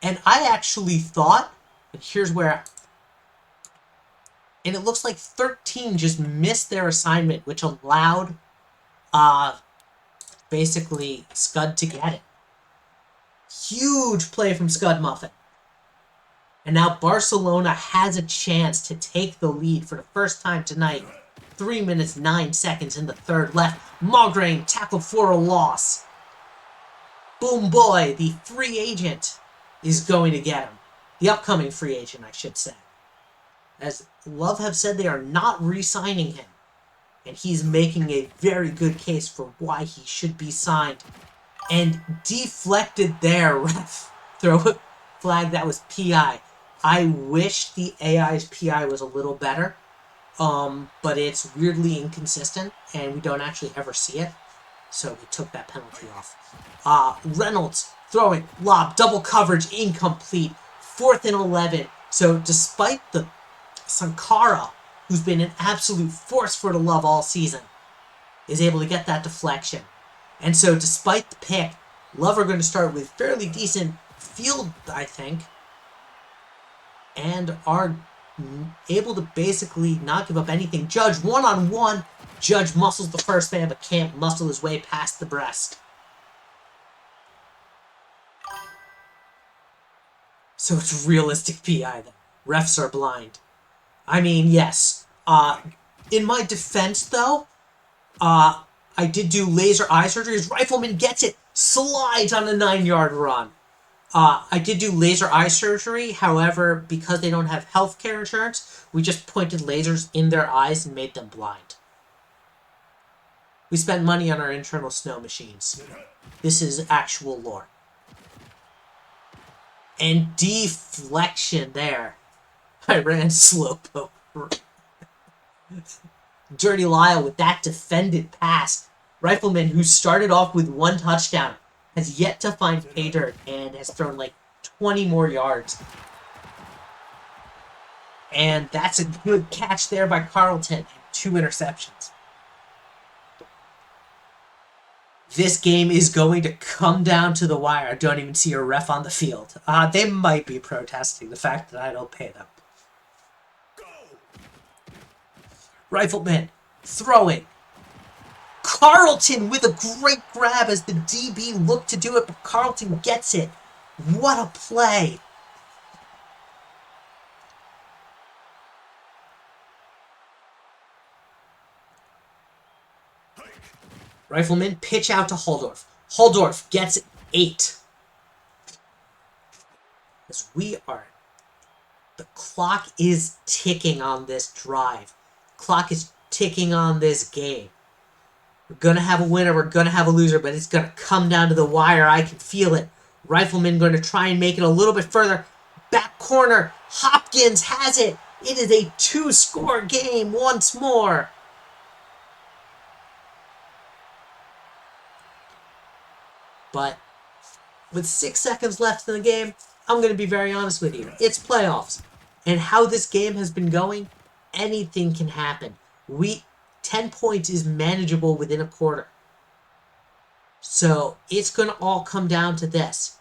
And I actually thought, and here's where... And it looks like 13 just missed their assignment, which allowed, basically, Scud to get it. Huge play from Scud Muffin. And now Barcelona has a chance to take the lead for the first time tonight. 3 minutes, 9 seconds in the third left. Migraine tackled for a loss. Boom Boy, the free agent, is going to get him. The upcoming free agent, I should say. As Love have said, they are not re-signing him. And he's making a very good case for why he should be signed. And deflected there, ref. Throw a flag, that was PI. I wish the AI's PI was a little better. But it's weirdly inconsistent, and we don't actually ever see it. So we took that penalty off. Reynolds throwing, lob, double coverage, incomplete. 4th and 11. So despite the Sankara, who's been an absolute force for the Love all season, is able to get that deflection. And so despite the pick, Love are going to start with fairly decent field, I think, and are able to basically not give up anything. Judge one-on-one. Judge muscles the first man, but can't muscle his way past the breast. So it's realistic PI then. Refs are blind. I mean, yes. In my defense, though, I did do laser eye surgery. His Rifleman gets it. Slides on a 9-yard run. I did do laser eye surgery. However, because they don't have healthcare insurance, we just pointed lasers in their eyes and made them blind. We spent money on our internal snow machines. This is actual lore. And deflection there I ran slowpoke. Dirty Lyle with that defended pass. Rifleman, who started off with 1 touchdown, has yet to find pay dirt and has thrown like 20 more yards. And that's a good catch there by Carlton and 2 interceptions. This game is going to come down to the wire. I don't even see a ref on the field. They might be protesting the fact that I don't pay them. Rifleman throwing. Carlton with a great grab as the DB looked to do it, but Carlton gets it. What a play. Rifleman pitch out to Holdorf. Holdorf gets 8. As the clock is ticking on this drive. Clock is ticking on this game. We're going to have a winner, we're going to have a loser, but it's going to come down to the wire. I can feel it. Rifleman going to try and make it a little bit further. Back corner. Hopkins has it. It is a 2-score game once more. But with 6 seconds left in the game, I'm going to be very honest with you. It's playoffs. And how this game has been going, anything can happen. 10 points is manageable within a quarter. So it's going to all come down to this.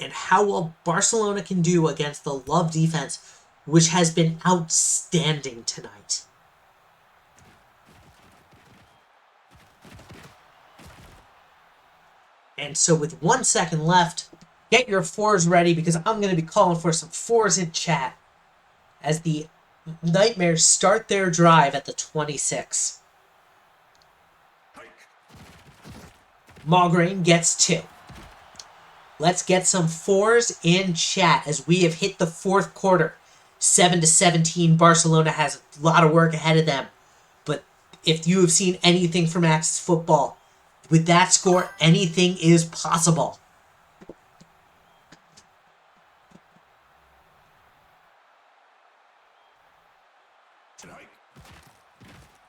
And how well Barcelona can do against the Love defense, which has been outstanding tonight. And so with 1 second left, get your 4s ready because I'm going to be calling for some 4s in chat as the Nightmares start their drive at the 26. Maugrain gets 2. Let's get some 4s in chat as we have hit the 4th quarter. 7-17, Barcelona has a lot of work ahead of them. But if you have seen anything from Axis Football, with that score, anything is possible.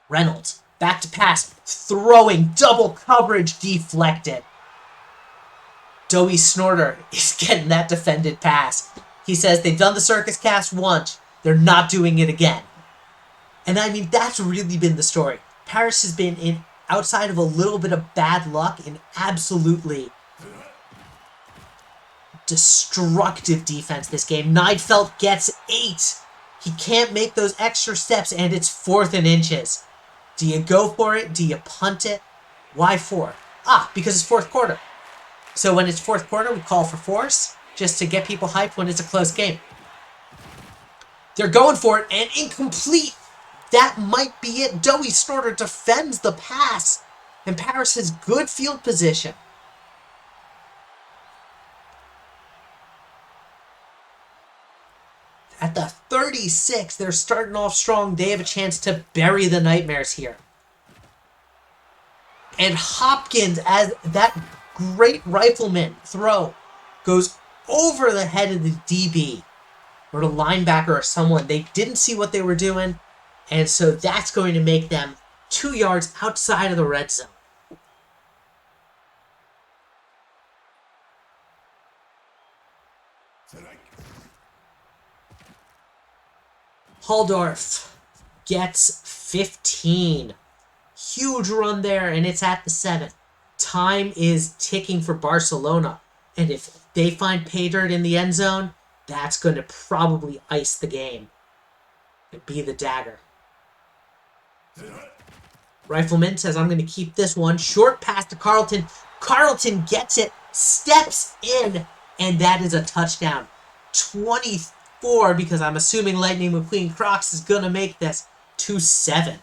Reynolds, back to pass, throwing, double coverage, deflected. Doey Snorter is getting that defended pass. He says they've done the circus cast once, they're not doing it again. And I mean, that's really been the story. Paris has been in, outside of a little bit of bad luck, in absolutely destructive defense this game. Neidfeld gets 8. He can't make those extra steps, and it's 4th and inches. Do you go for it? Do you punt it? Why 4? Because it's 4th quarter. So when it's 4th quarter, we call for 4s, just to get people hyped when it's a close game. They're going for it, and incomplete. That might be it. Doey Snorter defends the pass, and Paris has good field position. At the 36, they're starting off strong. They have a chance to bury the Nightmares here. And Hopkins, as that great Rifleman throw, goes over the head of the DB or the linebacker or someone. They didn't see what they were doing, and so that's going to make them 2 yards outside of the red zone. Holdorf gets 15. Huge run there, and it's at the 7. Time is ticking for Barcelona, and if they find pay dirt in the end zone, that's going to probably ice the game and be the dagger. Rifleman says, I'm going to keep this one. Short pass to Carlton. Carlton gets it, steps in, and that is a touchdown. 24, because I'm assuming Lightning McQueen Crocs is going to make this 2-7.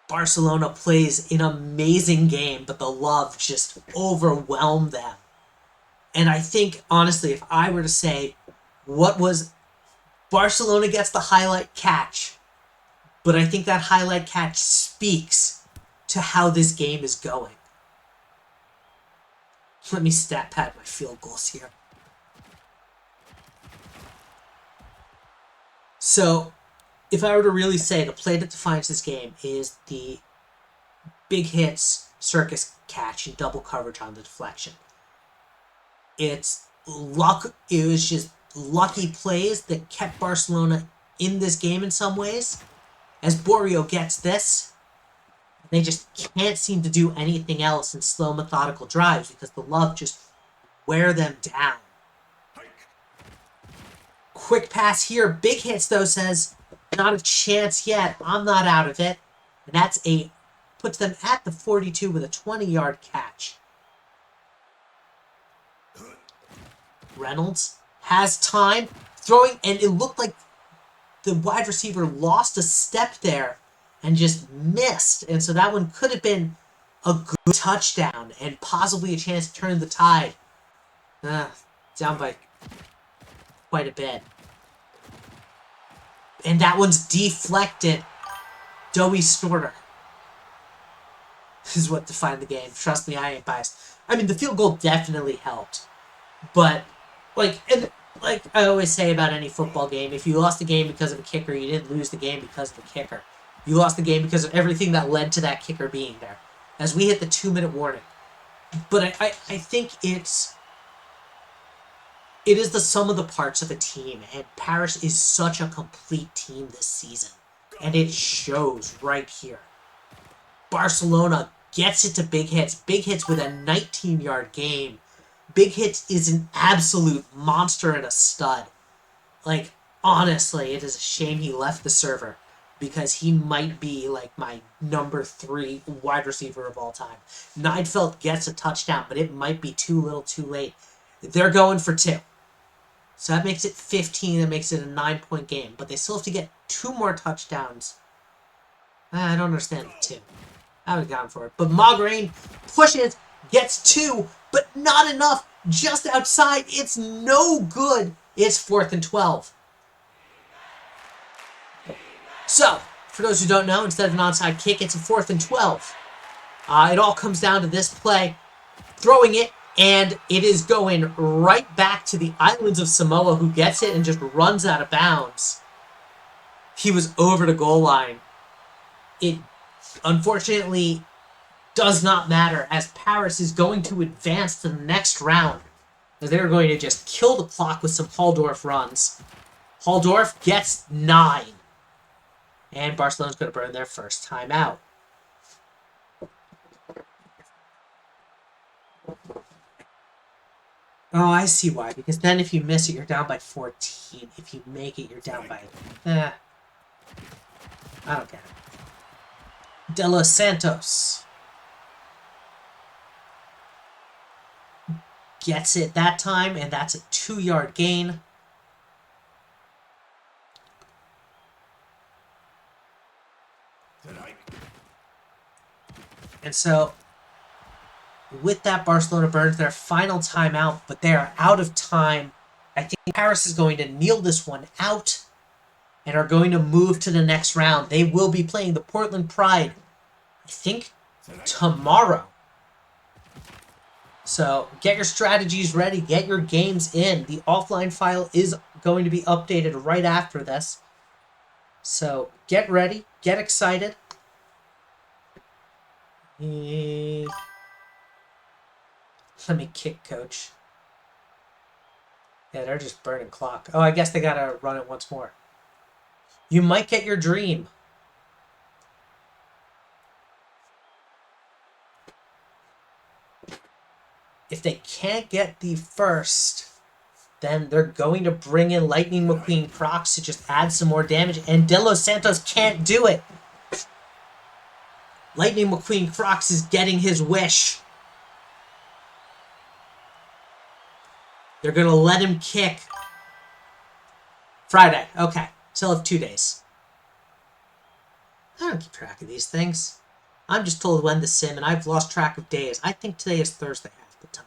Barcelona plays an amazing game, but the love just overwhelmed them. And I think, honestly, if I were to say what was... Barcelona gets the highlight catch, but I think that highlight catch speaks to how this game is going. Let me stat pad my field goals here. So, if I were to really say the play that defines this game is the big hits, circus catch, and double coverage on the deflection. It's luck. It was just lucky plays that kept Barcelona in this game in some ways. As Borio gets this, they just can't seem to do anything else in slow, methodical drives because the love just wear them down. Quick pass here. Big hits, though, says, not a chance yet. I'm not out of it. And that's puts them at the 42 with a 20-yard catch. Reynolds has time. Throwing, and it looked like the wide receiver lost a step there and just missed. And so that one could have been a good touchdown and possibly a chance to turn the tide. Down by quite a bit. And that one's deflected. Doughy Snorter. This is what defined the game. Trust me, I ain't biased. I mean, the field goal definitely helped. But, like I always say about any football game, if you lost the game because of a kicker, you didn't lose the game because of the kicker. You lost the game because of everything that led to that kicker being there. As we hit the 2-minute warning. But I think it is the sum of the parts of a team, and Paris is such a complete team this season. And it shows right here. Barcelona gets it to Big Hits. Big Hits with a 19-yard game. Big Hits is an absolute monster and a stud. Like, honestly, it is a shame he left the server because he might be like my number 3 wide receiver of all time. Neidfeld gets a touchdown, but it might be too little too late. They're going for 2. So that makes it 15. That makes it a 9-point game. But they still have to get 2 more touchdowns. I don't understand the 2. I would have gone for it. But Magrain pushes, gets 2, but not enough. Just outside. It's no good. It's 4th and 12. So, for those who don't know, instead of an onside kick, it's a 4th and 12. It all comes down to this play. Throwing it, and it is going right back to the islands of Samoa, who gets it and just runs out of bounds. He was over the goal line. It unfortunately does not matter, as Paris is going to advance to the next round. As they're going to just kill the clock with some Halldorf runs. Halldorf gets 9. And Barcelona's going to burn their first timeout. Oh, I see why. Because then if you miss it, you're down by 14. If you make it, you're down by... I don't get it. De Los Santos gets it that time, and that's a 2-yard gain. And so, with that, Barcelona burns their final timeout, but they are out of time. I think Paris is going to kneel this one out and are going to move to the next round. They will be playing the Portland Pride, I think, tomorrow. So, get your strategies ready. Get your games in. The offline file is going to be updated right after this. So, get ready. Get excited. Let me kick coach. Yeah, they're just burning clock. Oh, I guess they gotta run it once more. You might get your dream. If they can't get the first, then they're going to bring in Lightning McQueen Crocs to just add some more damage, and De Los Santos can't do it. Lightning McQueen Crocs is getting his wish. They're going to let him kick. Friday. Okay. Still have 2 days. I don't keep track of these things. I'm just told when to sim, and I've lost track of days. I think today is Thursday half the time.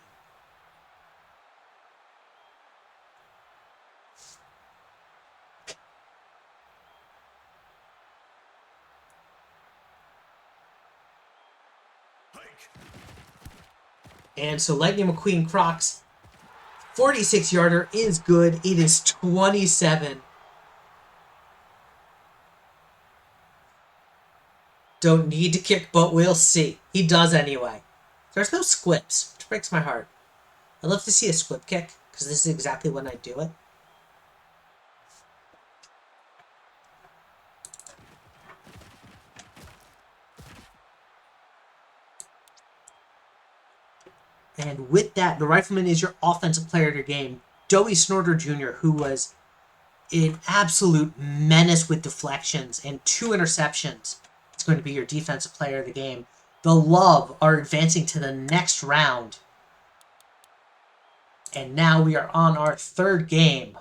And so Lightning McQueen Croc's 46-yarder is good. It is 27. Don't need to kick, but we'll see. He does anyway. There's no squips, which breaks my heart. I'd love to see a squib kick, because this is exactly when I do it. And with that, the Rifleman is your offensive player of the game. Joey Snorter Jr., who was an absolute menace with deflections and 2 interceptions. It's going to be your defensive player of the game. The Love are advancing to the next round. And now we are on our 3rd game.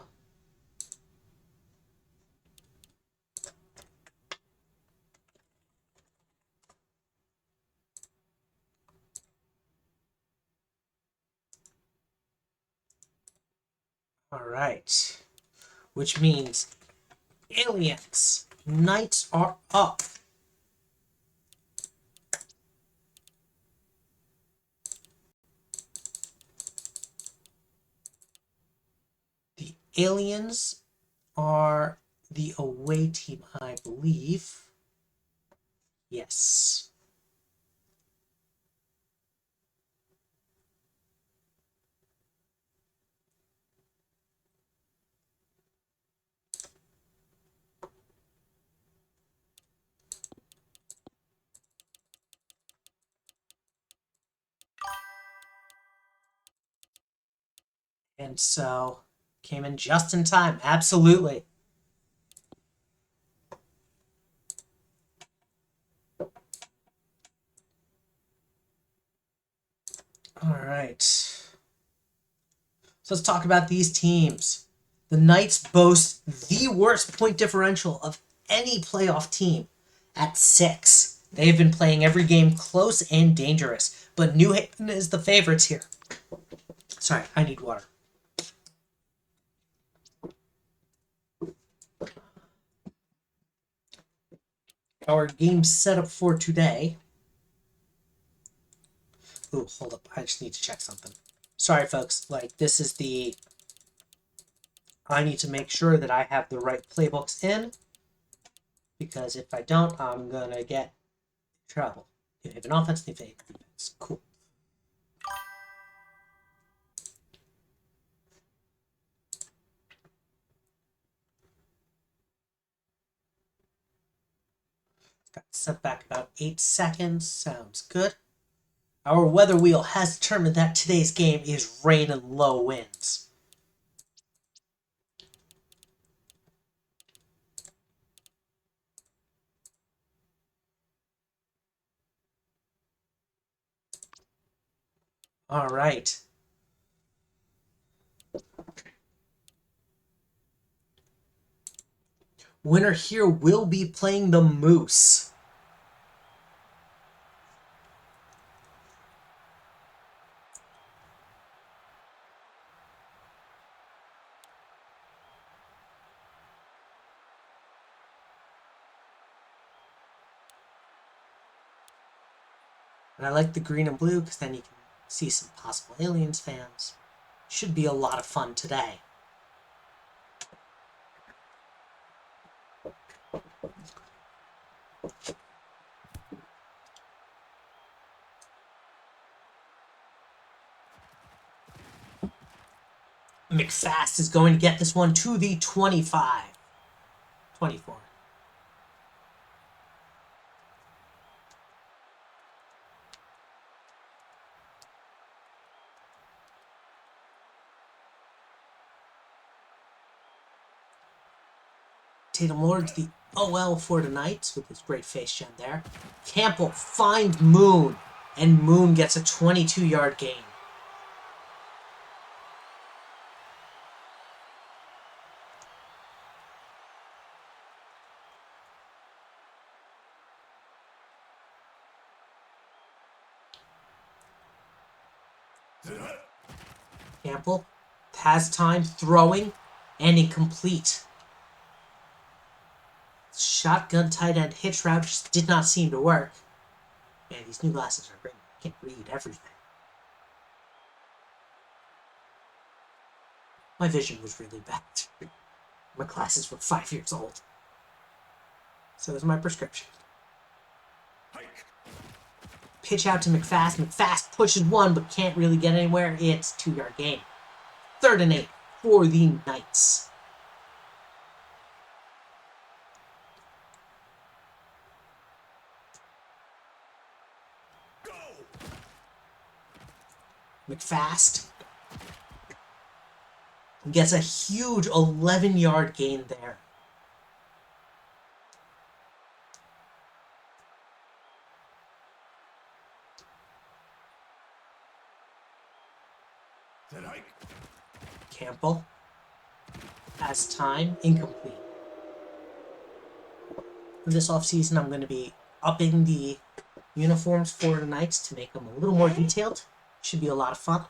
All right. Which means Aliens. Knights are up. The Aliens are the away team, I believe. Yes. And so, came in just in time. Absolutely. All right. So let's talk about these teams. The Knights boast the worst point differential of any playoff team at 6. They've been playing every game close and dangerous, but New Haven is the favorites here. Sorry, I need water. Our game setup for today. Ooh, hold up. I just need to check something. Sorry, folks. Like, this is the... I need to make sure that I have the right playbooks in, because if I don't, I'm going to get in trouble. New Haven offense, New Haven defense. Cool. Got set back about 8 seconds. Sounds good. Our weather wheel has determined that today's game is rain and low winds. All right. Winner here will be playing the Moose. And I like the green and blue because then you can see some possible Aliens fans. Should be a lot of fun today. McFast is going to get this one to the 25. 24. Tatum Lord's the OL for tonight with his great face gem there. Campbell finds Moon, and Moon gets a 22-yard gain. Campbell has time throwing and incomplete. Shotgun tight end hitch route just did not seem to work. Man, these new glasses are great. can't read everything. My vision was really bad. My glasses were 5 years old. So is my prescription. Pitch out to McFast. McFast pushes one, but can't really get anywhere. It's 2-yard gain. 3rd and 8 for the Knights. McFast gets a huge 11-yard gain there. Campbell has time, incomplete. This offseason, I'm going to be upping the uniforms for the Knights to make them a little more detailed. Should be a lot of fun.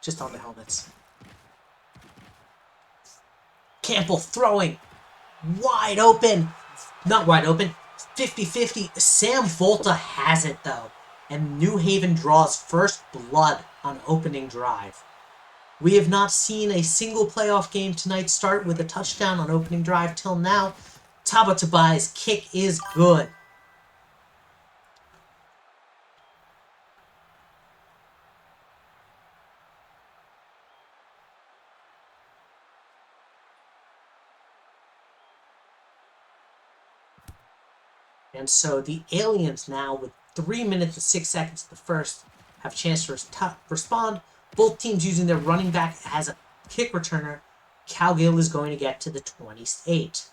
Just on the helmets. Campbell throwing. Wide open. Not wide open. 50-50. Sam Volta has it, though. And New Haven draws first blood on opening drive. We have not seen a single playoff game tonight start with a touchdown on opening drive till now. Tabatabai's kick is good. And so the Aliens now, with 3 minutes and 6 seconds of the first, have a chance to respond. Both teams using their running back as a kick returner. Cowgill is going to get to the 28.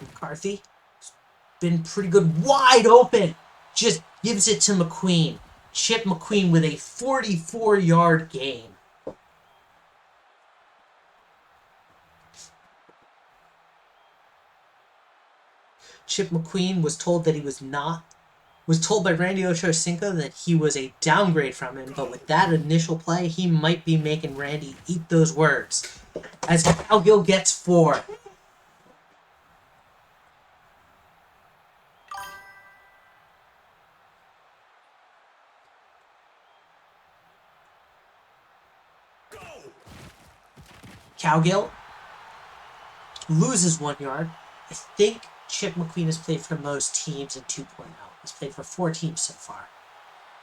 McCarthy been pretty good. Wide open. Just gives it to McQueen. Chip McQueen with a 44-yard gain. Chip McQueen was told that he was told by Randy Ochocinco that he was a downgrade from him, but with that initial play, he might be making Randy eat those words. As Cowgill gets 4. Cowgill loses 1 yard. I think Chip McQueen has played for most teams in 2.0. He's played for 4 teams so far.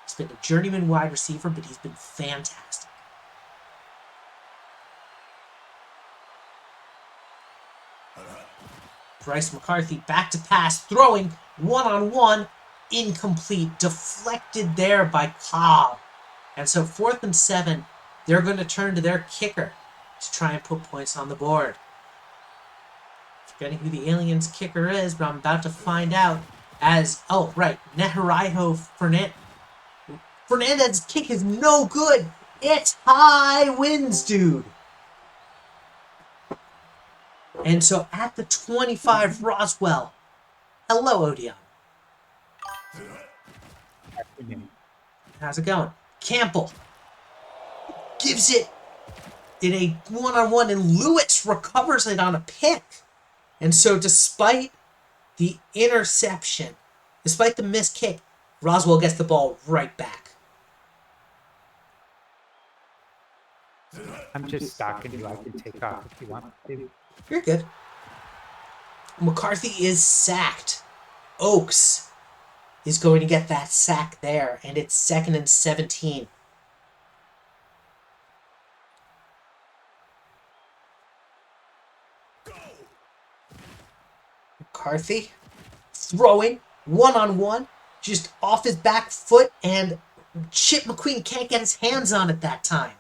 He's been a journeyman wide receiver, but he's been fantastic. Bryce McCarthy back to pass, throwing one-on-one, incomplete, deflected there by Cobb. And so 4th and 7, they're going to turn to their kicker to try and put points on the board. Forgetting who the Aliens kicker is, but I'm about to find out as, oh, right, Nehariho Fernandez's kick is no good. It's high winds, dude. And so at the 25, Roswell. Hello, Odeon. How's it going? Campbell gives it in a one-on-one, and Lewis recovers it on a pick. And so despite the interception, despite the missed kick, Roswell gets the ball right back. I'm just stalking you. I can take off if you want to. You're good. McCarthy is sacked. Oaks is going to get that sack there, and it's 2nd and 17. McCarthy throwing one-on-one, just off his back foot, and Chip McQueen can't get his hands on it that time.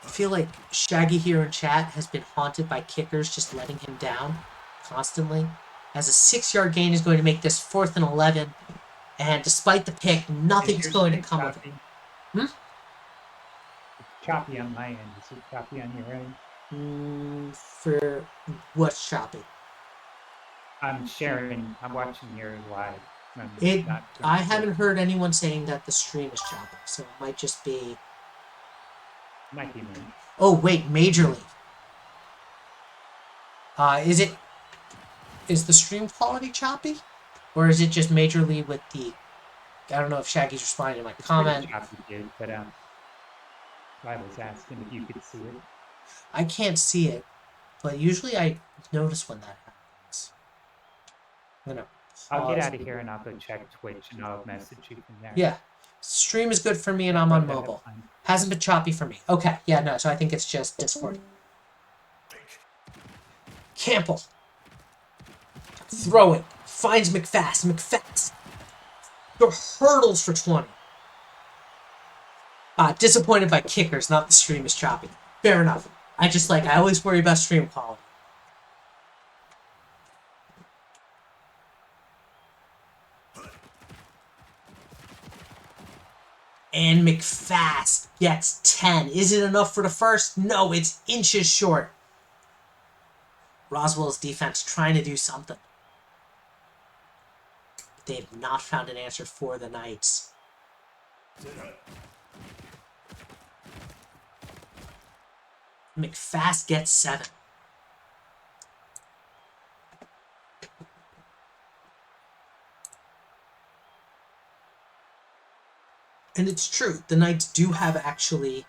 I feel like Shaggy here in chat has been haunted by kickers just letting him down constantly. As a 6-yard gain is going to make this 4th and 11, and despite the pick, nothing's going to come of it. choppy on my end. Is it choppy on your end? For what's choppy? I'm sharing. I'm watching your live. I'm It. not from I Twitch. haven't heard anyone saying that the stream is choppy, so it might just be. Might be me. Oh wait, Major League. Is it? Is the stream quality choppy, or is it just Major League with the? I don't know if Shaggy's responding to my It's pretty comment. choppy, dude. But I was asking if you could see it. I can't see it, but usually I notice when that happens. I'm gonna I'll get pause. out of here and I'll go check Twitch and I'll message you from there. Yeah, stream is good for me, and Sorry I'm on about that. mobile. Hasn't been choppy for me. Okay, yeah, no. So I think it's just Discord. Campbell throwing finds McFast. McFast hurdles for 20. Disappointed by kickers, not the stream is choppy. Fair enough. I always worry about stream quality. And McFast gets 10. Is it enough for the first? No, it's inches short. Roswell's defense trying to do something. But they have not found an answer for the Knights. McFast gets 7. And it's true, the Knights do have actually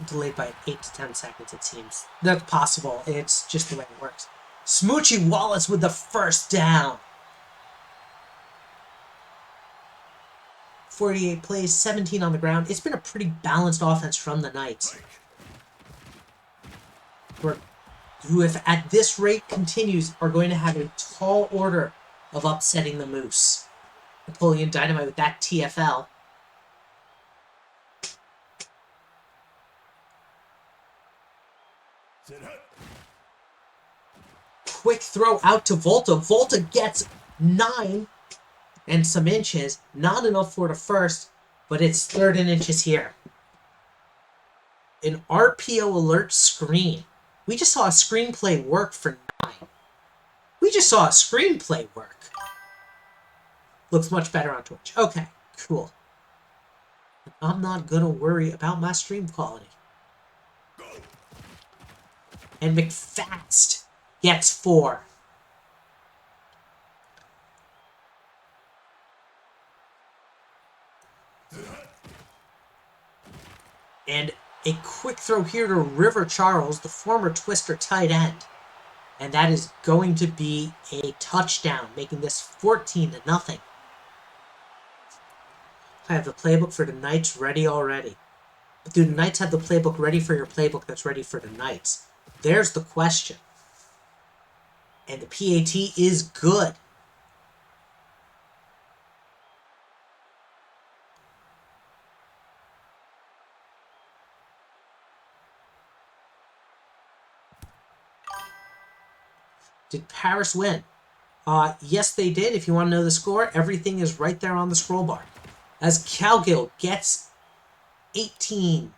delayed by 8 to 10 seconds, it seems. That's possible. It's just the way it works. Smoochie Wallace with the first down. 48 plays, 17 on the ground. It's been a pretty balanced offense from the Knights. Who, if at this rate continues, are going to have a tall order of upsetting the Moose. Napoleon Dynamite with that TFL. Quick throw out to Volta. Volta gets 9 and some inches. Not enough for the first, but it's 3rd and inches here. An RPO alert screen. We just saw a screenplay work for 9. We just saw a screenplay work. Looks much better on Twitch. Okay, cool. I'm not gonna worry about my stream quality. And McFast gets 4. And a quick throw here to River Charles, the former Twister tight end. And that is going to be a touchdown, making this 14-0. I have the playbook for the Knights ready already. But do the Knights have the playbook ready for your playbook that's ready for the Knights? There's the question. And the PAT is good. Did Paris win? Yes, they did. If you want to know the score, everything is right there on the scroll bar. As Calgill gets 18-22.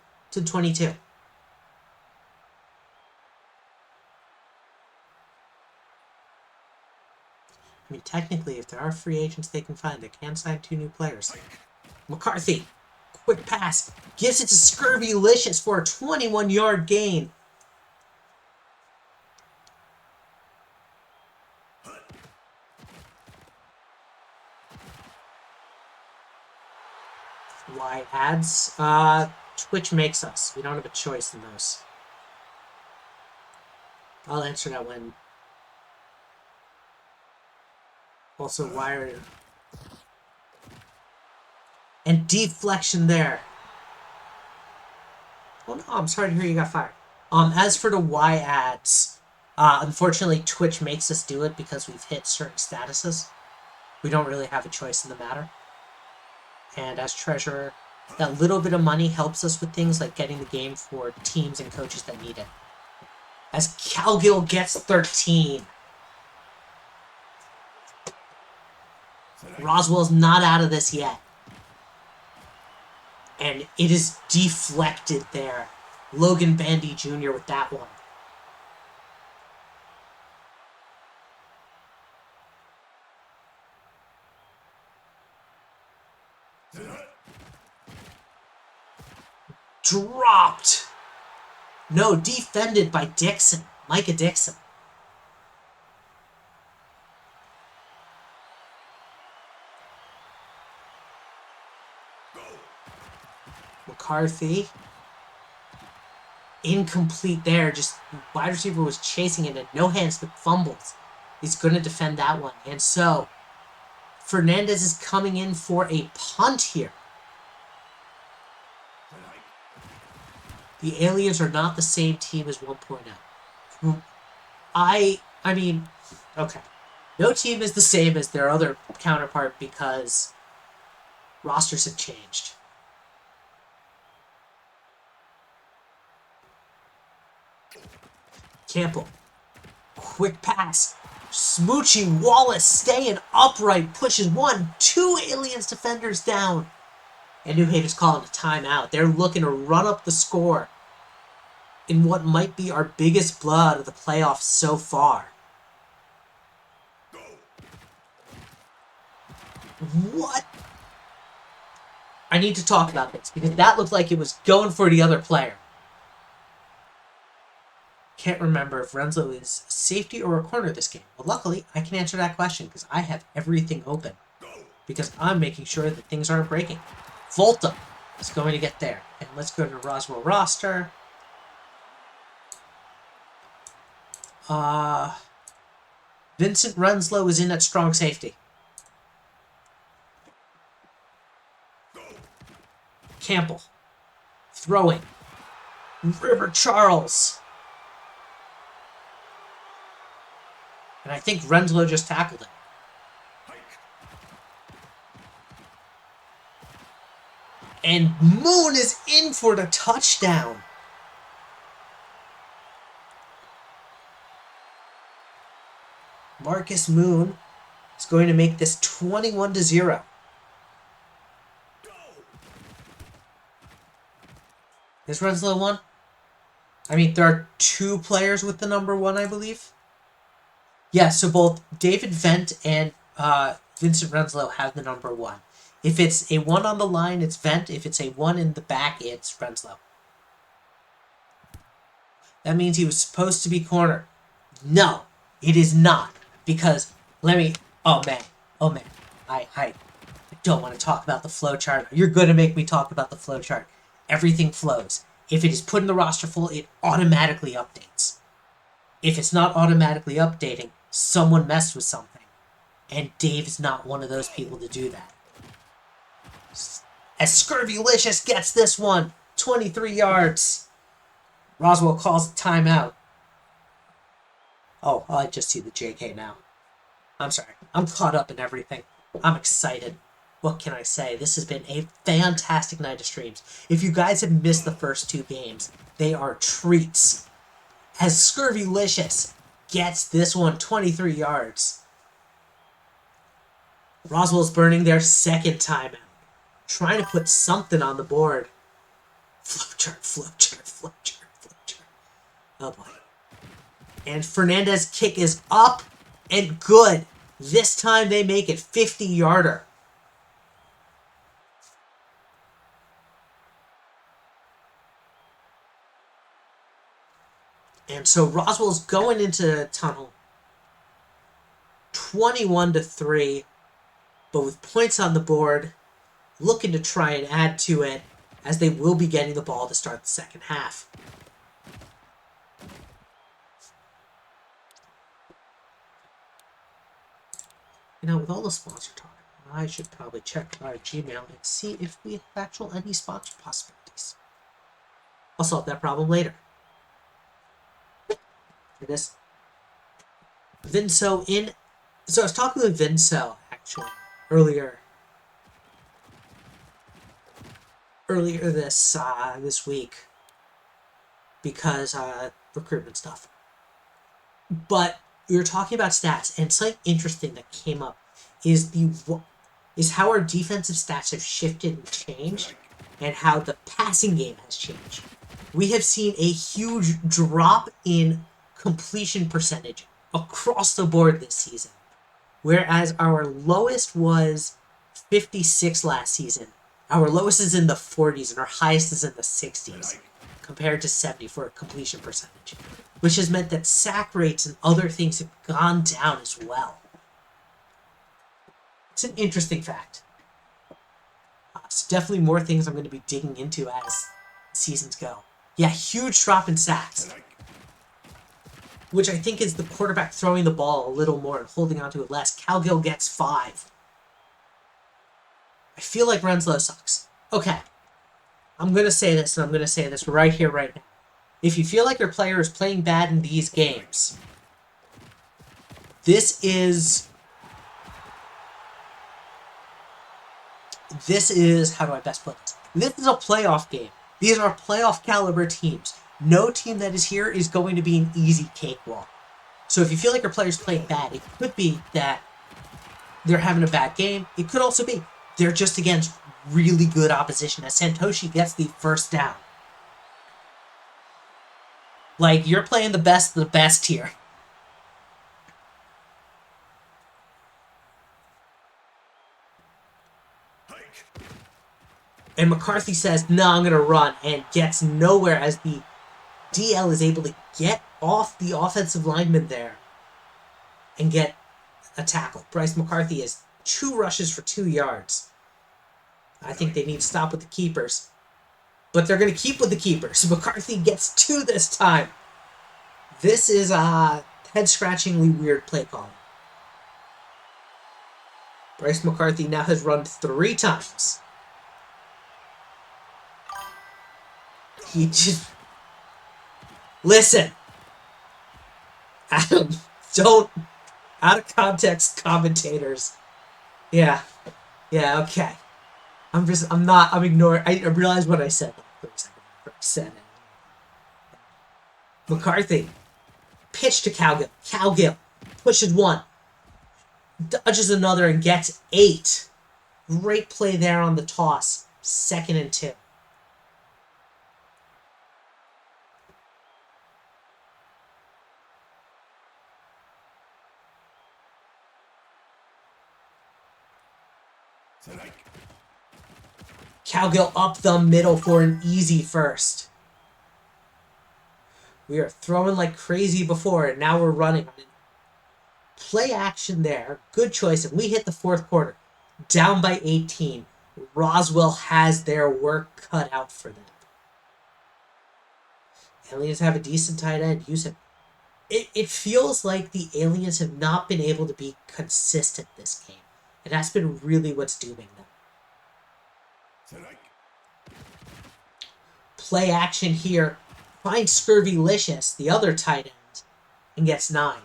I mean, technically, if there are free agents they can find, they can sign 2 new players. McCarthy, quick pass, gives it to Scurvy-licious for a 21-yard gain. Why ads? Twitch makes us. We don't have a choice in those. I'll answer that when. Also, why are... And deflection there. Oh no, I'm sorry to hear you got fired. As for the Y ads, unfortunately Twitch makes us do it because we've hit certain statuses. We don't really have a choice in the matter. And as treasurer, that little bit of money helps us with things like getting the game for teams and coaches that need it. As Calgill gets 13. Roswell's not out of this yet. It is deflected there. Logan Bandy Jr. with that one. Dropped. No, defended by Dixon. Micah Dixon. McCarthy. Incomplete there. Just wide receiver was chasing it and no hands but fumbles. He's going to defend that one. And so, Fernandez is coming in for a punt here. The Aliens are not the same team as 1.0. I mean, okay. No team is the same as their other counterpart because rosters have changed. Campbell. Quick pass. Smoochie Wallace staying upright. Pushes 2 Aliens defenders down. And New Haven's calling a timeout. They're looking to run up the score in what might be our biggest blood of the playoffs so far. What? I need to talk about this because that looked like it was going for the other player. Can't remember if Renzo is a safety or a corner this game. Well, luckily, I can answer that question because I have everything open. Because I'm making sure that things aren't breaking. Volta is going to get there. And let's go to Roswell roster. Vincent Renslow is in at strong safety. Campbell. Throwing. River Charles. And I think Renslow just tackled it. And Moon is in for the touchdown. Marcus Moon is going to make this 21-0. Is Renslow 1? I mean, there are 2 players with the number 1, I believe. Yeah, so both David Vent and Vincent Renslow have the number 1. If it's a 1 on the line, it's Vent. If it's a 1 in the back, it's Renslow. That means he was supposed to be corner. No, it is not. Because, oh man. I don't want to talk about the flowchart. You're going to make me talk about the flowchart. Everything flows. If it is put in the roster full, it automatically updates. If it's not automatically updating, someone messed with something. And Dave's not one of those people to do that. As Scurvylicious gets this one, 23 yards. Roswell calls a timeout. Oh, I just see the JK now. I'm sorry. I'm caught up in everything. I'm excited. What can I say? This has been a fantastic night of streams. If you guys have missed the first 2 games, they are treats. As Scurvylicious gets this one, 23 yards. Roswell's burning their second timeout. Trying to put something on the board. Flowchart. Oh boy. And Fernandez's kick is up and good. This time they make it 50-yarder. And so Roswell's going into the tunnel 21-3, but with points on the board, looking to try and add to it as they will be getting the ball to start the second half. You know, with all the sponsor talk, I should probably check our Gmail and see if we have any sponsor possibilities. I'll solve that problem later. For this, Vinso in. So I was talking with Vinso actually earlier this week because recruitment stuff. But we were talking about stats, and something interesting that came up is how our defensive stats have shifted and changed, and how the passing game has changed. We have seen a huge drop in completion percentage across the board this season. Whereas our lowest was 56 last season. Our lowest is in the 40s and our highest is in the 60s, compared to 70 for a completion percentage, which has meant that sack rates and other things have gone down as well. It's an interesting fact. So definitely more things I'm going to be digging into as seasons go. Yeah, huge drop in sacks, which I think is the quarterback throwing the ball a little more and holding onto it less. Calgill gets 5. I feel like Renslow sucks. Okay. I'm going to say this, and I'm going to say this right here, right now. If you feel like your player is playing bad in these games, this is, how do I best put this? This is a playoff game. These are playoff caliber teams. No team that is here is going to be an easy cakewalk. So if you feel like your player's playing bad, it could be that they're having a bad game. It could also be they're just against really good opposition as Santoshi gets the first down. Like, you're playing the best of the best here. And McCarthy says, no, I'm going to run, and gets nowhere as the DL is able to get off the offensive lineman there and get a tackle. Bryce McCarthy has 2 rushes for 2 yards. I think they need to stop with the keepers. But they're going to keep with the keepers. McCarthy gets 2 this time. This is a head-scratchingly weird play call. Bryce McCarthy now has run 3 times. He just... Listen. Adam, don't... Out of context commentators. Yeah, okay. I'm ignoring... I realized what I said. McCarthy. Pitch to Calgill. Calgill pushes 1. Dodges another and gets 8. Great play there on the toss. 2nd and 2. Calgill up the middle for an easy first. We are throwing like crazy before, and now we're running. Play action there. Good choice. And we hit the 4th quarter. Down by 18. Roswell has their work cut out for them. Aliens have a decent tight end. Use him. It feels like the Aliens have not been able to be consistent this game. And that's been really what's dooming them. Play action here. Finds Scurvylicious, the other tight end, and gets 9.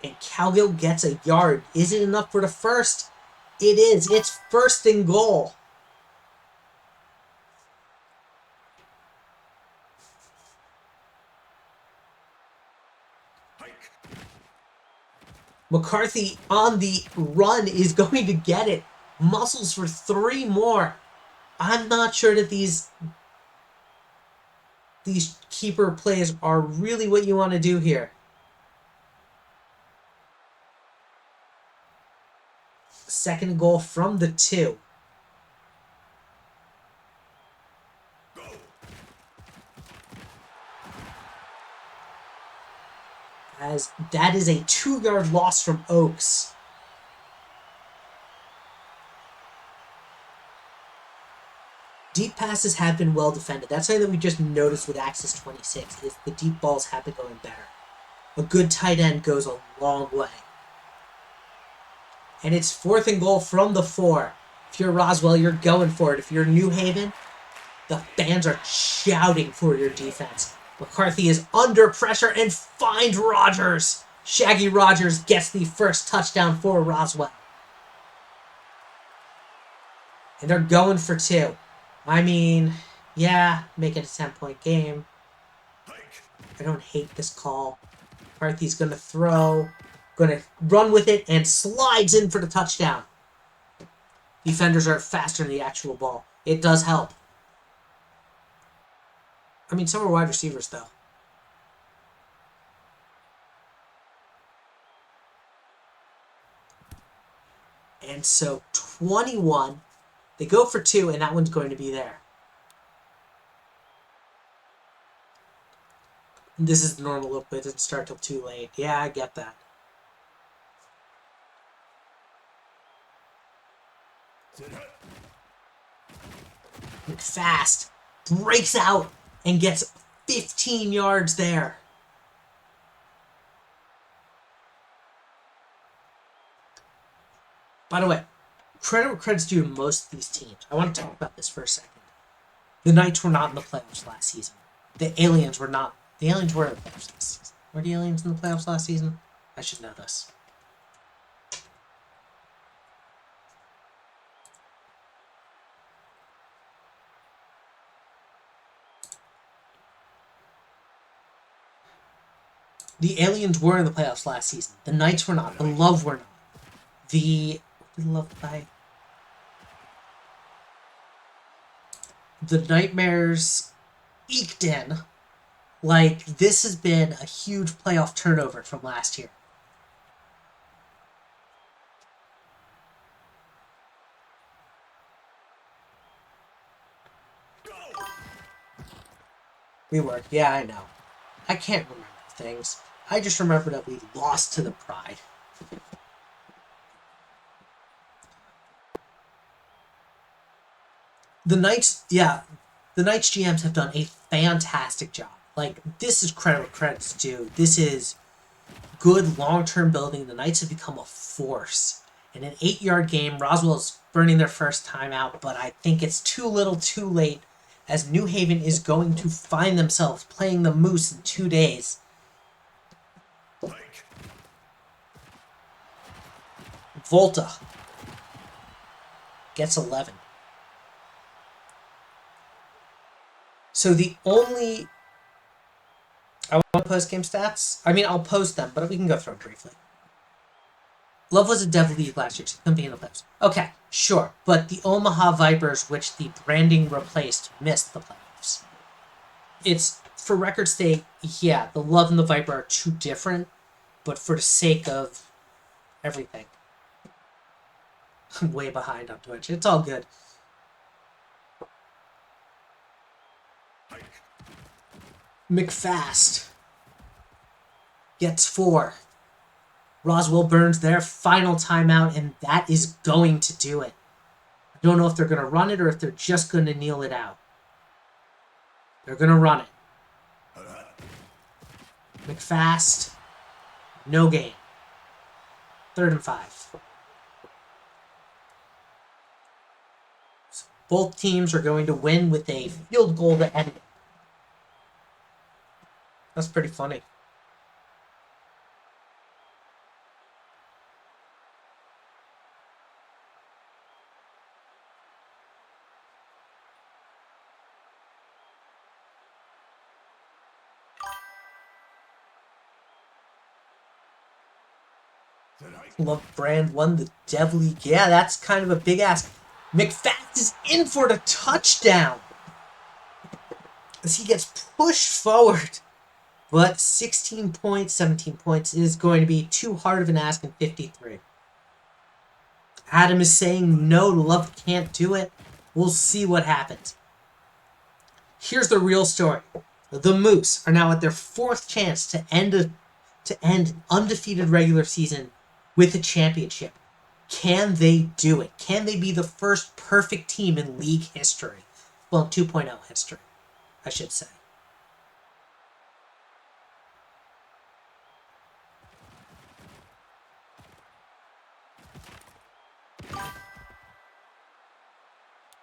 And Calgill gets a yard. Is it enough for the first? It is. It's 1st and goal. McCarthy on the run is going to get it. Muscles for 3 more. I'm not sure that these keeper plays are really what you want to do here. 2nd goal from the 2. As that is a 2-yard loss from Oaks. Deep passes have been well defended. That's something that we just noticed with Axis 26, is the deep balls have been going better. A good tight end goes a long way. And it's 4th and goal from the 4. If you're Roswell, you're going for it. If you're New Haven, the fans are shouting for your defense. McCarthy is under pressure and finds Rogers. Shaggy Rogers gets the first touchdown for Roswell. And they're going for 2. I mean, yeah, make it a 10-point game. I don't hate this call. McCarthy's going to throw, going to run with it, and slides in for the touchdown. Defenders are faster than the actual ball. It does help. I mean, some are wide receivers, though. And so 21, they go for 2, and that one's going to be there. This is the normal look, but it doesn't start till too late. Yeah, I get that. McFast breaks out and gets 15 yards there. By the way, credit where credit's due to most of these teams. I want to talk about this for a second. The Knights were not in the playoffs last season. The Aliens were not. The Aliens were in the playoffs last season. Were the Aliens in the playoffs last season? I should know this. The Aliens were in the playoffs last season. The Knights were not. The Love were not. The Nightmares eked in. Like, this has been a huge playoff turnover from last year. We were. Yeah, I know. I can't remember things. I just remember that we lost to the Pride. The Knights GMs have done a fantastic job. Like, this is credit where credit's due. This is good long-term building. The Knights have become a force. In an 8-yard game, Roswell's burning their first time out, but I think it's too little too late, as New Haven is going to find themselves playing the Moose in 2 days. Volta gets 11. So the only... I want to post game stats. I mean, I'll post them, but we can go through them briefly. Love was a Devil League last year, so it couldn't be in the playoffs. Okay, sure. But the Omaha Vipers, which the branding replaced, missed the playoffs. It's, for record's sake, yeah, the Love and the Viper are too different, but for the sake of everything. I'm way behind on Twitch. It's all good. McFast gets 4. Roswell burns their final timeout, and that is going to do it. I don't know if they're going to run it or if they're just going to kneel it out. They're going to run it. McFast, no gain. 3rd and 5. So both teams are going to win with a field goal to end it. That's pretty funny. Love Brand won the Dev League. Yeah, that's kind of a big ask. McFast is in for the touchdown as he gets pushed forward. But 16 points, 17 points is going to be too hard of an ask in 53. Adam is saying no, Love can't do it. We'll see what happens. Here's the real story. The Moose are now at their 4th chance to end an undefeated regular season with a championship. Can they do it? Can they be the first perfect team in league history? Well, 2.0 history, I should say.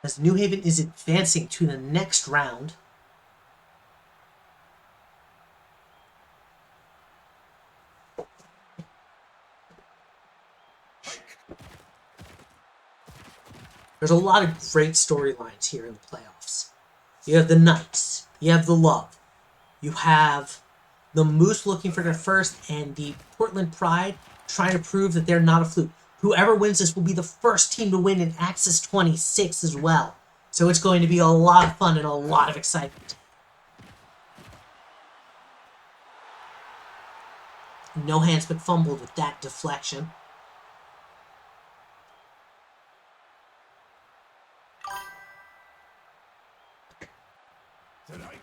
As New Haven is advancing to the next round. There's a lot of great storylines here in the playoffs. You have the Knights. You have the Love. You have the Moose looking for their first, and the Portland Pride trying to prove that they're not a fluke. Whoever wins this will be the first team to win in Axis 26 as well. So it's going to be a lot of fun and a lot of excitement. No hands but fumbled with that deflection. Tonight.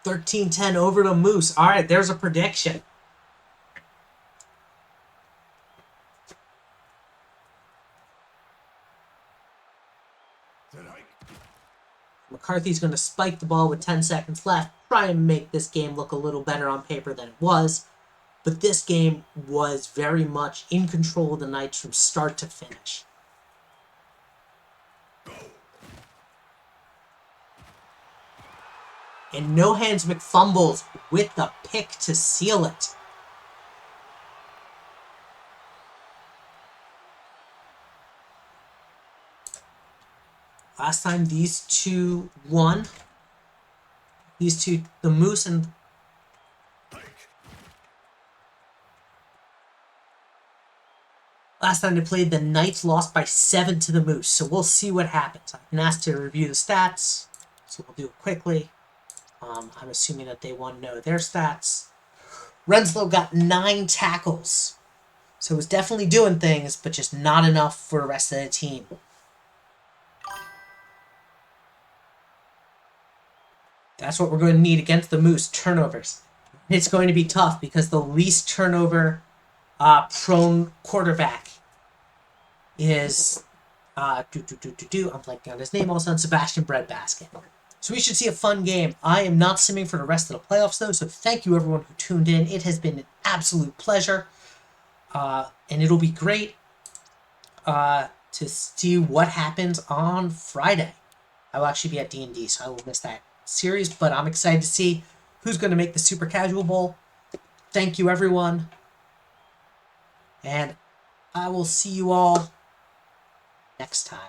13-10 over to Moose. All right, there's a prediction. Tonight. McCarthy's going to spike the ball with 10 seconds left, try and make this game look a little better on paper than it was. But this game was very much in control of the Knights from start to finish. And No Hands McFumbles with the pick to seal it. Last time these two won. These two, the Moose and... Last time they played, the Knights lost by 7 to the Moose. So we'll see what happens. I've been asked to review the stats, so we'll do it quickly. I'm assuming that they want to know their stats. Renslow got 9 tackles. So was definitely doing things, but just not enough for the rest of the team. That's what we're going to need against the Moose, turnovers. It's going to be tough because the least turnover prone quarterback is I'm blanking on his name also, Sebastian Breadbasket. So we should see a fun game. I am not simming for the rest of the playoffs though, so thank you everyone who tuned in. It has been an absolute pleasure. And it'll be great to see what happens on Friday. I will actually be at D&D, so I will miss that series, but I'm excited to see who's going to make the Super Casual Bowl. Thank you everyone. And I will see you all next time.